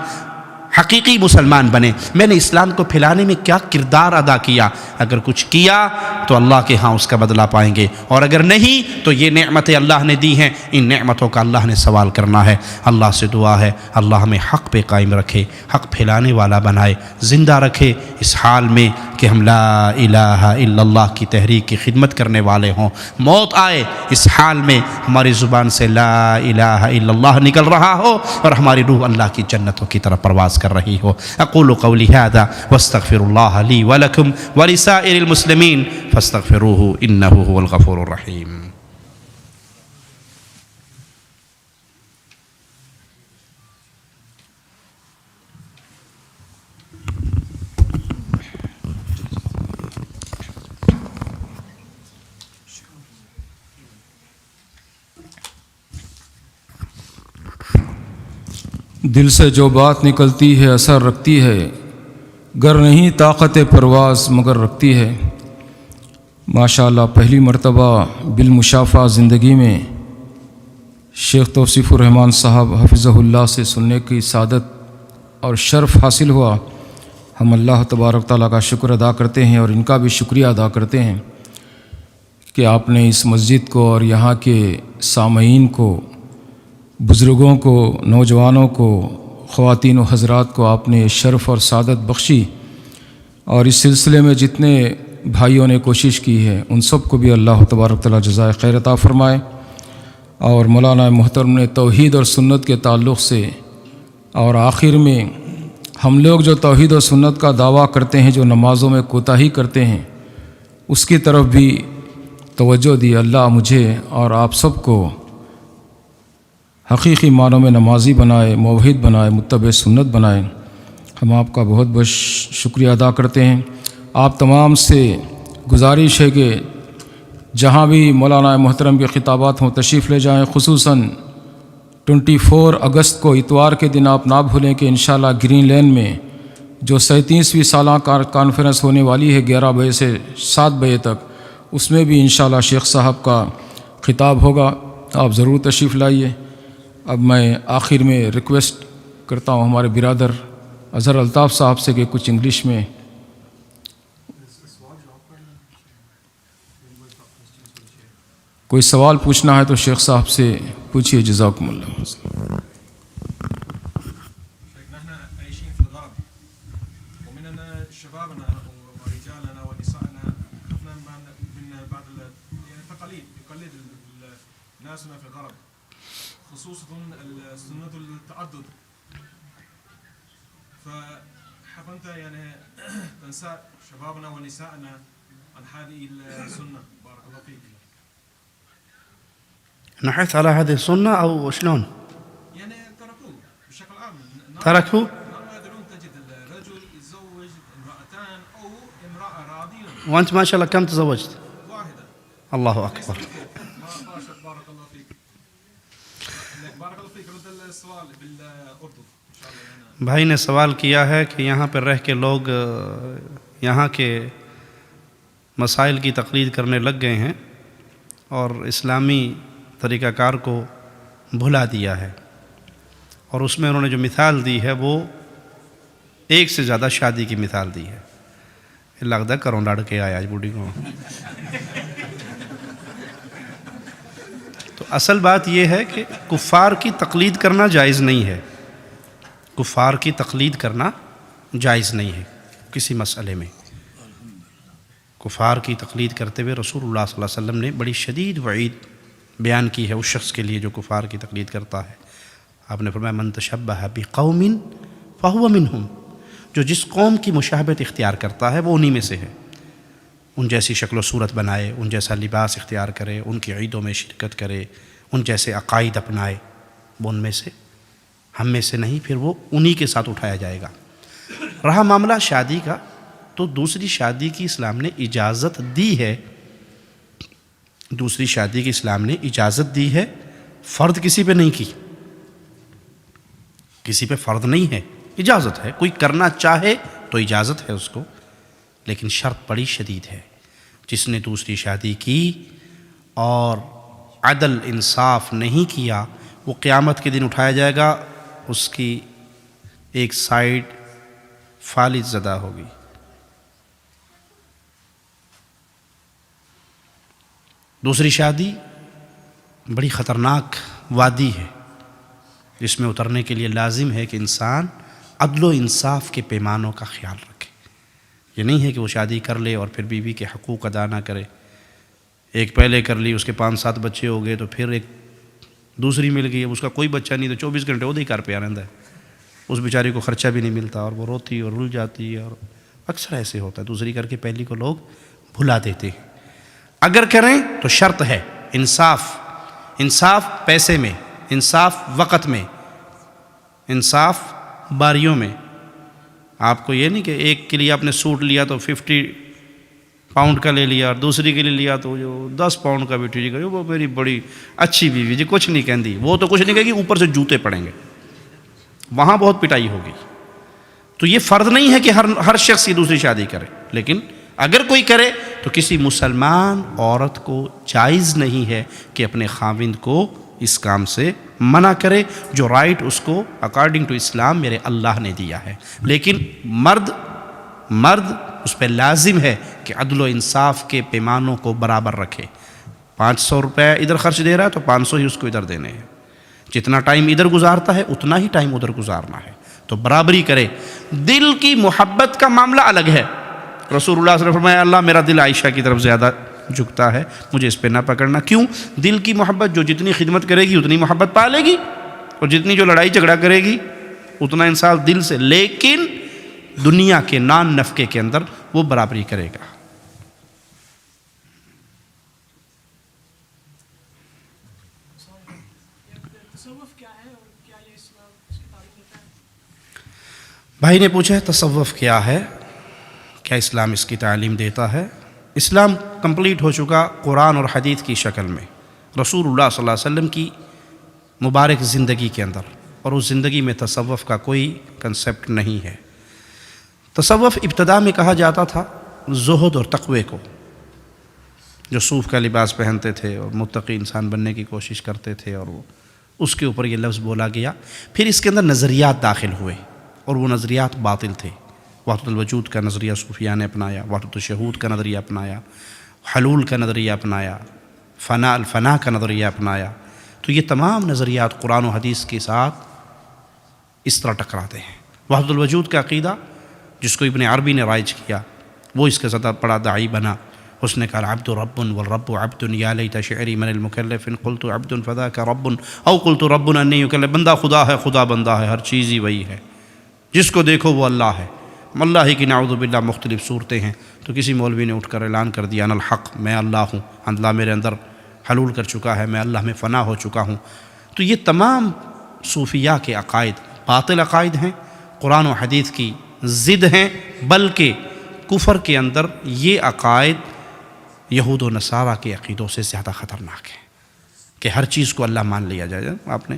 حقیقی مسلمان بنے، میں نے اسلام کو پھیلانے میں کیا کردار ادا کیا۔ اگر کچھ کیا تو اللہ کے ہاں اس کا بدلہ پائیں گے، اور اگر نہیں تو یہ نعمتیں اللہ نے دی ہیں، ان نعمتوں کا اللہ نے سوال کرنا ہے۔ اللہ سے دعا ہے اللہ ہمیں حق پہ قائم رکھے، حق پھیلانے والا بنائے، زندہ رکھے اس حال میں کہ ہم لا الہ الا اللہ کی تحریک کی خدمت کرنے والے ہوں، موت آئے اس حال میں ہماری زبان سے لا الہ الا اللہ نکل رہا ہو اور ہماری روح اللہ کی جنتوں کی طرف پرواز کر رہی ہو۔ اقول قولی ھذا واستغفر اللہ لی ولکم ولسائر المسلمین فاستغفروہ انہ هو الغفور الرحیم۔ دل سے جو بات نکلتی ہے اثر رکھتی ہے، گر نہیں طاقت پرواز مگر رکھتی ہے۔ ماشاءاللہ پہلی مرتبہ بالمشافہ زندگی میں شیخ توصیف الرحمن صاحب حفظہ اللہ سے سننے کی سعادت اور شرف حاصل ہوا۔ ہم اللہ تبارک تعالیٰ کا شکر ادا کرتے ہیں اور ان کا بھی شکریہ ادا کرتے ہیں کہ آپ نے اس مسجد کو اور یہاں کے سامعین کو، بزرگوں کو، نوجوانوں کو، خواتین و حضرات کو آپ نے شرف اور سعادت بخشی، اور اس سلسلے میں جتنے بھائیوں نے کوشش کی ہے ان سب کو بھی اللہ تبارک تعالیٰ جزائے خیر عطا فرمائے۔ اور مولانا محترم نے توحید اور سنت کے تعلق سے اور آخر میں ہم لوگ جو توحید و سنت کا دعویٰ کرتے ہیں، جو نمازوں میں کوتاہی کرتے ہیں، اس کی طرف بھی توجہ دی۔ اللہ مجھے اور آپ سب کو حقیقی معنوں میں نمازی بنائے، موحد بنائے، متبع سنت بنائے۔ ہم آپ کا بہت بہت شکریہ ادا کرتے ہیں۔ آپ تمام سے گزارش ہے کہ جہاں بھی مولانا محترم کے خطابات ہوں تشریف لے جائیں، خصوصاً 24 اگست کو اتوار کے دن آپ نہ بھولیں کہ انشاءاللہ گرین لین میں جو 37ویں سالہ کانفرنس ہونے والی ہے 11 بجے سے 7 بجے تک، اس میں بھی انشاءاللہ شیخ صاحب کا خطاب ہوگا، آپ ضرور تشریف لائیے۔ اب میں آخر میں ریکویسٹ کرتا ہوں ہمارے برادر اظہر الطاف صاحب سے کہ کچھ انگلش میں کوئی سوال پوچھنا ہے تو شیخ صاحب سے پوچھیے۔ جزاکم اللہ۔ نحن عايشين في الغرب ومننا شبابنا ورجالنا ونسائنا خفنا من بعض التقاليد يقلد ناسنا في الغرب، خصوصا سنة التعدد، فحفنت تنسى شبابنا ونسائنا عن هذه السنة. بارك الله فيك. نحث على هذه السنة أو شلون؟ تركوه بشكل عام. تركوا؟ نادرون تجد الرجل يتزوج امرأتان أو امرأة راضية. وأنت ما شاء الله كم تزوجت؟ واحدة. الله أكبر. بارك الله فيك. بارك الله فيك. رد السؤال بالأردو إن شاء الله. بھائی نے سوال کیا ہے کہ یہاں پر رہ کے لوگ یہاں کے مسائل کی تقلید کرنے لگ گئے ہیں اور اسلامی طریقہ کار کو بھلا دیا ہے، اور اس میں انہوں نے جو مثال دی ہے وہ ایک سے زیادہ شادی کی مثال دی ہے۔ لگتا کروں لڑ کے آیا آج بوڑھی کو۔ تو اصل بات یہ ہے کہ کفار کی تقلید کرنا جائز نہیں ہے، کفار کی تقلید کرنا جائز نہیں ہے کسی مسئلے میں۔ کفار کی تقلید کرتے ہوئے رسول اللہ صلی اللہ علیہ وسلم نے بڑی شدید وعید بیان کی ہے اس شخص کے لیے جو کفار کی تقلید کرتا ہے۔ آپ نے فرمایا من تشبہ بقوم فہو منہم، جو جس قوم کی مشابہت اختیار کرتا ہے وہ انہی میں سے ہے، ان جیسی شکل و صورت بنائے، ان جیسا لباس اختیار کرے، ان کی عیدوں میں شرکت کرے، ان جیسے عقائد اپنائے، وہ ان میں سے، ہم میں سے نہیں، پھر وہ انہی کے ساتھ اٹھایا جائے گا۔ رہا معاملہ شادی کا، تو دوسری شادی کی اسلام نے اجازت دی ہے، دوسری شادی کی اسلام نے اجازت دی ہے، فرض کسی پہ نہیں کی، کسی پہ فرض نہیں ہے، اجازت ہے، کوئی کرنا چاہے تو اجازت ہے اس کو، لیکن شرط بڑی شدید ہے۔ جس نے دوسری شادی کی اور عدل انصاف نہیں کیا وہ قیامت کے دن اٹھایا جائے گا، اس کی ایک سائیڈ فالج زدہ ہوگی۔ دوسری شادی بڑی خطرناک وادی ہے، جس میں اترنے کے لیے لازم ہے کہ انسان عدل و انصاف کے پیمانوں کا خیال رکھے۔ یہ نہیں ہے کہ وہ شادی کر لے اور پھر بیوی کے حقوق ادا نہ کرے، ایک پہلے کر لی، اس کے 5-7 بچے ہو گئے، تو پھر ایک دوسری مل گئی، اب اس کا کوئی بچہ نہیں، تو 24 گھنٹے وہ ہی گھر پہ رہتا ہے، اس بیچاری کو خرچہ بھی نہیں ملتا اور وہ روتی اور رل جاتی ہے، اور اکثر ایسے ہوتا ہے، دوسری کر کے پہلی کو لوگ بھلا دیتے ہیں۔ اگر کریں تو شرط ہے انصاف، انصاف پیسے میں، انصاف وقت میں، انصاف باریوں میں۔ آپ کو یہ نہیں کہ ایک کے لیے آپ نے سوٹ لیا تو 50 پاؤنڈ کا لے لیا، اور دوسری کے لیے لیا تو جو 10 پاؤنڈ کا بھی ٹھیک ہے، وہ میری بڑی اچھی بیوی جی کچھ نہیں کہندی، وہ تو کچھ نہیں کہے گی، اوپر سے جوتے پڑیں گے۔ وہاں بہت پٹائی ہوگی. تو یہ فرض نہیں ہے کہ ہر شخص کی دوسری شادی کرے، لیکن اگر کوئی کرے تو کسی مسلمان عورت کو جائز نہیں ہے کہ اپنے خاوند کو اس کام سے منع کرے، جو رائٹ اس کو اکارڈنگ ٹو اسلام میرے اللہ نے دیا ہے. لیکن مرد اس پہ لازم ہے کہ عدل و انصاف کے پیمانوں کو برابر رکھے. 500 روپے ادھر خرچ دے رہا ہے تو 500 ہی اس کو ادھر دینے ہیں. جتنا ٹائم ادھر گزارتا ہے اتنا ہی ٹائم ادھر گزارنا ہے. تو برابری کرے. دل کی محبت کا معاملہ الگ ہے. رسول اللہ صلی اللہ علیہ وسلم فرمایا اللہ میرا دل عائشہ کی طرف زیادہ جھکتا ہے، مجھے اس پہ نہ پکڑنا. کیوں؟ دل کی محبت، جو جتنی خدمت کرے گی اتنی محبت پا لے گی، اور جتنی جو لڑائی جھگڑا کرے گی اتنا انسان دل سے. لیکن دنیا کے نان نفقے کے اندر وہ برابری کرے گا. بھائی نے پوچھا ہے تصوف کیا ہے، کیا اسلام اس کی تعلیم دیتا ہے؟ اسلام کمپلیٹ ہو چکا قرآن اور حدیث کی شکل میں، رسول اللہ صلی اللہ علیہ وسلم کی مبارک زندگی کے اندر، اور اس زندگی میں تصوف کا کوئی کنسیپٹ نہیں ہے. تصوف ابتدا میں کہا جاتا تھا زہد اور تقوی کو، جو صوف کا لباس پہنتے تھے اور متقی انسان بننے کی کوشش کرتے تھے، اور وہ اس کے اوپر یہ لفظ بولا گیا. پھر اس کے اندر نظریات داخل ہوئے اور وہ نظریات باطل تھے. وحدت الوجود کا نظریہ صوفیہ نے اپنایا، وحدت الشہود کا نظریہ اپنایا، حلول کا نظریہ اپنایا، الفنا کا نظریہ اپنایا. تو یہ تمام نظریات قرآن و حدیث کے ساتھ اس طرح ٹکراتے ہیں. وحدت الوجود کا عقیدہ جس کو ابن عربی نے رائج کیا، وہ اس کا زیادہ بڑا داعی بنا. اس نے کہا العبد رب والرب عبد یا لیت شعری من المکلف ان قلت عبد فذاک رب او قلت رب انی یکلف. بندہ خدا ہے، خدا بندہ ہے، ہر چیز ہی وہی ہے، جس کو دیکھو وہ اللہ ہے. اللہ ہی کی نعوذ باللہ مختلف صورتیں ہیں. تو کسی مولوی نے اٹھ کر اعلان کر دیا انا الحق، میں اللہ ہوں، اللہ میرے اندر حلول کر چکا ہے، میں اللہ میں فنا ہو چکا ہوں. تو یہ تمام صوفیہ کے عقائد باطل عقائد ہیں، قرآن و حدیث کی ضد ہیں. بلکہ کفر کے اندر یہ عقائد یہود و نصارہ کے عقیدوں سے زیادہ خطرناک ہیں کہ ہر چیز کو اللہ مان لیا جائے. آپ نے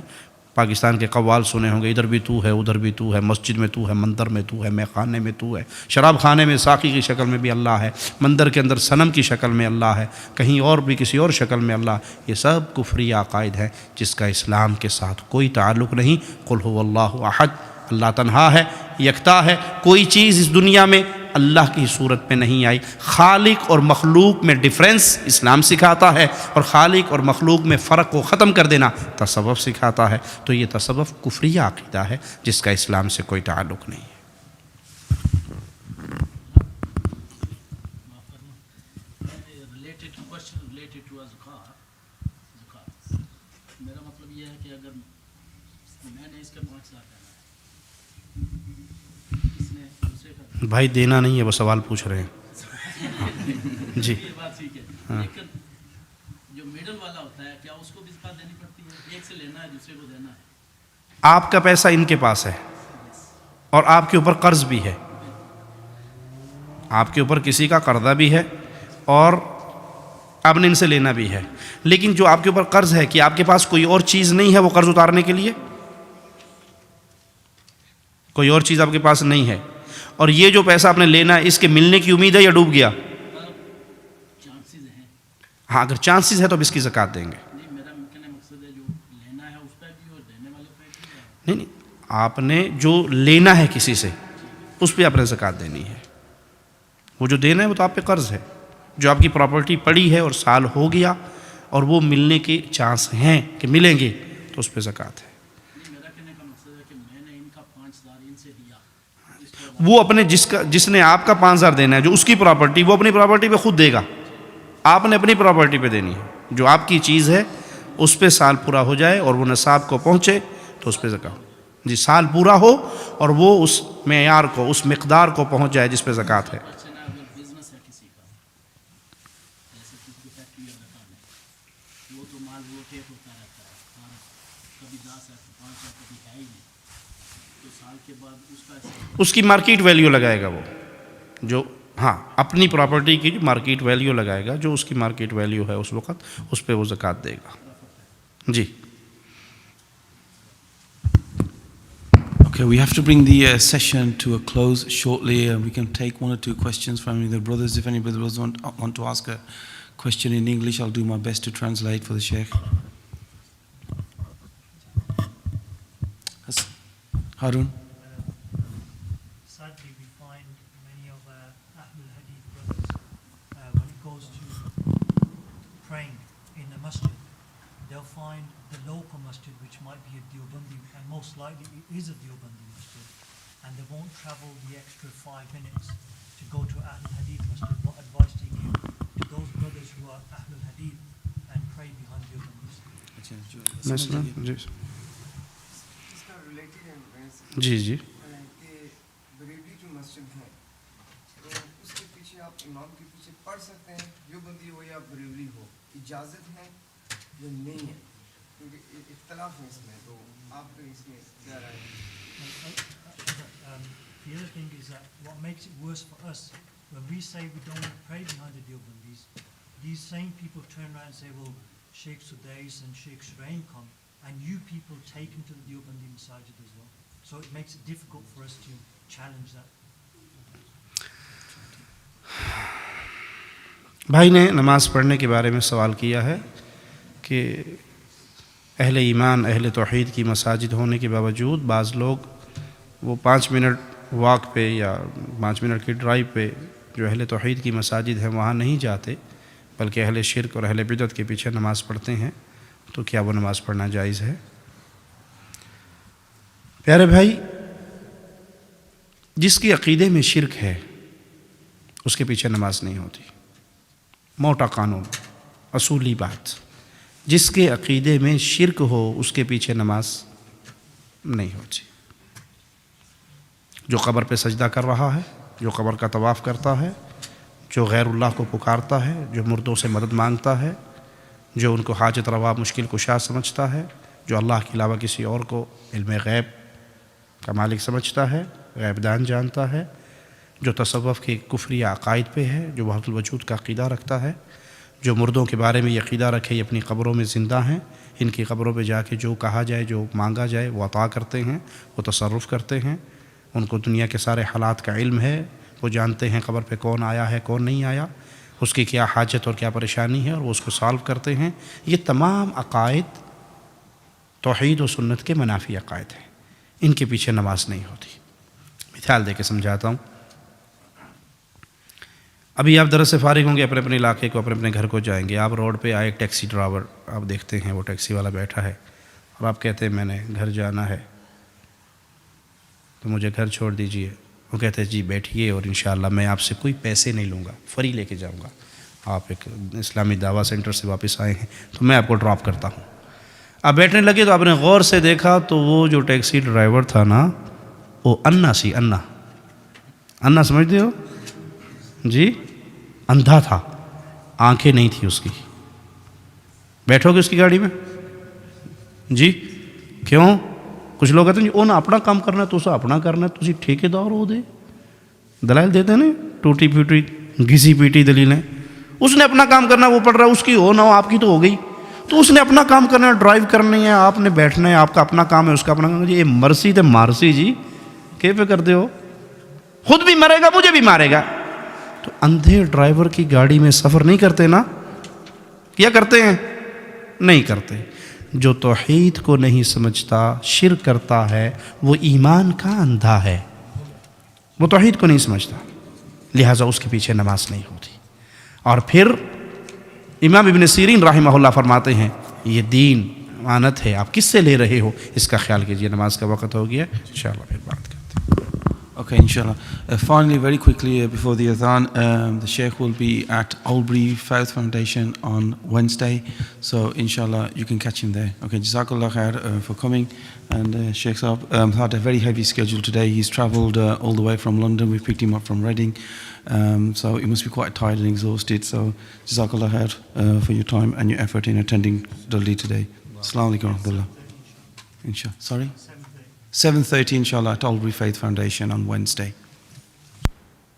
پاکستان کے قوال سنے ہوں گے، ادھر بھی تو ہے، ادھر بھی تو ہے، مسجد میں تو ہے، مندر میں تو ہے، مے خانے میں تو ہے، شراب خانے میں ساقی کی شکل میں بھی اللہ ہے، مندر کے اندر صنم کی شکل میں اللہ ہے، کہیں اور بھی کسی اور شکل میں اللہ. یہ سب کفری عقائد ہیں جس کا اسلام کے ساتھ کوئی تعلق نہیں. قل هو اللہ احد، اللہ تنہا ہے، یکتا ہے. کوئی چیز اس دنیا میں اللہ کی صورت میں نہیں آئی. خالق اور مخلوق میں ڈفرینس اسلام سکھاتا ہے، اور خالق اور مخلوق میں فرق کو ختم کر دینا تصوف سکھاتا ہے. تو یہ تصوف کفریہ عقیدہ ہے جس کا اسلام سے کوئی تعلق نہیں ہے. میرا مطلب یہ ہے کہ اگر میں نے اس کے 5 لاکھ بھائی دینا نہیں ہے، وہ سوال پوچھ رہے ہیں. جی یہ بات ٹھیک ہے، لیکن جو میڈل والا ہوتا ہے کیا اس کو بھی زکات دینی پڑتی ہے؟ ایک سے لینا ہے دوسرے کو دینا ہے. آپ کا پیسہ ان کے پاس ہے اور آپ کے اوپر قرض بھی ہے، آپ کے اوپر کسی کا قرضہ بھی ہے اور آپ نے ان سے لینا بھی ہے. لیکن جو آپ کے اوپر قرض ہے، کہ آپ کے پاس کوئی اور چیز نہیں ہے وہ قرض اتارنے کے لیے؟ کوئی اور چیز آپ کے پاس نہیں ہے، اور یہ جو پیسہ آپ نے لینا ہے اس کے ملنے کی امید ہے یا ڈوب گیا؟ چانسز ہیں. ہاں اگر چانسز ہے تو اب اس کی زکوٰۃ دیں گے. نہیں، میرا کہنے مقصد ہے جو لینا ہے اس پہ بھی اور دینے والے پہ بھی. نہیں، آپ نے جو لینا ہے کسی سے اس پہ آپ نے زکوٰۃ دینی ہے. وہ جو دینا ہے وہ تو آپ پہ قرض ہے. جو آپ کی پراپرٹی پڑی ہے اور سال ہو گیا اور وہ ملنے کے چانس ہیں کہ ملیں گے تو اس پہ زکوٰۃ ہے. میرا کہنے کا مقصد ہے کہ میں نے ان کا 5,000 ان سے دیا، وہ اپنے جس نے آپ کا 5,000 دینا ہے، جو اس کی پراپرٹی، وہ اپنی پراپرٹی پہ خود دے گا. آپ نے اپنی پراپرٹی پہ دینی ہے. جو آپ کی چیز ہے اس پہ سال پورا ہو جائے اور وہ نصاب کو پہنچے تو اس پہ زکوٰۃ. جی سال پورا ہو اور وہ اس معیار کو، اس مقدار کو پہنچ جائے جس پہ زکوٰۃ ہے. اگر بزنس ہے کسی کا، جیسے کسی کی فیکٹری یا دکان ہے، وہ تو مال روٹیٹ ہوتا رہتا ہے، اور کبھی 10 ہے 5 ہے، کبھی ہے ہی نہیں. تو سال کے بعد اس کا اس کی مارکیٹ ویلیو لگائے گا وہ، جو ہاں اپنی پراپرٹی کی مارکیٹ ویلیو لگائے گا، جو اس کی مارکیٹ ویلیو ہے اس وقت اس پہ وہ زکوٰۃ دے گا. جی Okay, we have to bring the session to a close shortly. We can take one or two questions from either brothers. If any brothers want to ask a question in English, I'll do my best to translate for the Sheikh. Harun? Sadly, we find many of Ahlul Hadith brothers, when it goes to praying in the masjid, they'll find the local masjid, which might be a Deobandi, and most likely it is a Deobandi masjid, and they won't travel the extra 5 minutes to go to Ahlul Hadith masjid. What advice do you give to those brothers who are Ahlul Hadith and pray behind Deobandis? جی جی کہ بریلی جو مسجد ہے تو اس کے پیچھے آپ امام کے پیچھے پڑھ سکتے ہیں جو بندی ہو یا بریلی ہو, اجازت ہے یا نہیں ہے, کیونکہ اختلاف ہے اس میں, تو آپ اس میں کیا رائے ہے؟ The other thing is that what makes it worse for us, when we say we don't pray behind the Deobandis, these same people turn around and say, well, Sheikh Sudais and Sheikh Shuraim come, and you people take him to the Deobandi Masajid as well. So it makes it difficult for us to challenge that. بھائی نے نماز پڑھنے کے بارے میں سوال کیا ہے کہ اہل ایمان اہل توحید کی مساجد ہونے کے باوجود بعض لوگ وہ 5 منٹ واک پہ یا 5 منٹ کی ڈرائیو پہ جو اہل توحید کی مساجد ہیں وہاں نہیں جاتے, بلکہ اہل شرک اور اہل بدعت کے پیچھے نماز پڑھتے ہیں, تو کیا وہ نماز پڑھنا جائز ہے؟ پیارے بھائی, جس کی عقیدے میں شرک ہے اس کے پیچھے نماز نہیں ہوتی. موٹا قانون, اصولی بات, جس کے عقیدے میں شرک ہو اس کے پیچھے نماز نہیں ہوتی. جو قبر پہ سجدہ کر رہا ہے, جو قبر کا طواف کرتا ہے, جو غیر اللہ کو پکارتا ہے, جو مردوں سے مدد مانگتا ہے, جو ان کو حاجت روا مشکل کشا سمجھتا ہے, جو اللہ کے علاوہ کسی اور کو علم غیب کا مالک سمجھتا ہے, غیب دان جانتا ہے, جو تصوف کے کفری عقائد پہ ہے, جو وحدت الوجود کا عقیدہ رکھتا ہے, جو مردوں کے بارے میں یہ عقیدہ رکھے یہ اپنی قبروں میں زندہ ہیں, ان کی قبروں پہ جا کے جو کہا جائے جو مانگا جائے وہ عطا کرتے ہیں, وہ تصرف کرتے ہیں, ان کو دنیا کے سارے حالات کا علم ہے, وہ جانتے ہیں قبر پہ کون آیا ہے کون نہیں آیا, اس کی کیا حاجت اور کیا پریشانی ہے, اور وہ اس کو سالو کرتے ہیں. یہ تمام عقائد توحید و سنت کے منافی عقائد ہیں, ان کے پیچھے نماز نہیں ہوتی. مثال دے کے سمجھاتا ہوں. ابھی آپ درس سے فارغ ہوں گے, اپنے اپنے علاقے کو اپنے اپنے گھر کو جائیں گے. آپ روڈ پہ آئے, ایک ٹیکسی ڈرائیور آپ دیکھتے ہیں, وہ ٹیکسی والا بیٹھا ہے, اور آپ کہتے ہیں میں نے گھر جانا ہے تو مجھے گھر چھوڑ دیجئے. وہ کہتے ہیں جی بیٹھیے, اور انشاءاللہ میں آپ سے کوئی پیسے نہیں لوں گا, فری لے کے جاؤں گا. آپ ایک اسلامی دعویٰ سینٹر سے واپس آئے ہیں تو میں آپ کو ڈراپ کرتا ہوں. آپ بیٹھنے لگے تو آپ نے غور سے دیکھا تو وہ جو ٹیکسی ڈرائیور تھا نا, وہ انا سی, انا سمجھتے ہو جی, اندھا تھا, آنکھیں نہیں تھی اس کی. بیٹھو گے اس کی گاڑی میں جی؟ کیوں؟ کچھ لوگ کہتے ہیں جی انہیں اپنا کام کرنا ہے تو اسے اپنا کرنا ہے, تسی ٹھیکیدار ہو دے. دلائل دیتے ہیں نا, ٹوٹی پھوٹی گھسی پیٹی دلیلیں. اس نے اپنا کام کرنا ہے, وہ پڑھ رہا ہے, اس کی ہو نہ ہو آپ کی تو ہو گئی. تو اس نے اپنا کام کرنا ہے, ڈرائیو کرنی ہے, آپ نے بیٹھنا ہے, آپ کا اپنا کام ہے, اس کا اپنا کام ہے. یہ مرسی تے مارسی جی کیسے کرتے ہو؟ خود بھی مرے گا مجھے بھی مارے گا. تو اندھے ڈرائیور کی گاڑی میں سفر نہیں کرتے نا, کیا کرتے ہیں؟ نہیں کرتے. جو توحید کو نہیں سمجھتا, شرک کرتا ہے, وہ ایمان کا اندھا ہے, وہ توحید کو نہیں سمجھتا, لہٰذا اس کے پیچھے نماز نہیں ہوتی. اور پھر امام ابن سیرین رحمہ اللہ فرماتے ہیں یہ دین امانت ہے, آپ کس سے لے رہے ہو اس کا خیال کیجئے. نماز کا وقت ہو گیا, انشاءاللہ پھر بات کرتے ہیں. Okay, inshallah. Finally, very quickly before the adhan, the Sheikh will be at Albury Faith Foundation on Wednesday. So, inshallah, you can catch him there. Okay, Jazakallah khair for coming. And Sheikh Saab had a very heavy schedule today. He's travelled all the way from London. We picked him up from Reading. So, he must be quite tired and exhausted. So, Jazakallah khair for your time and your effort in attending Dalli today. Assalamu alaikum wa rahmatullah. Inshallah. Sorry? 7:30 inshallah at Albury Faith Foundation on Wednesday.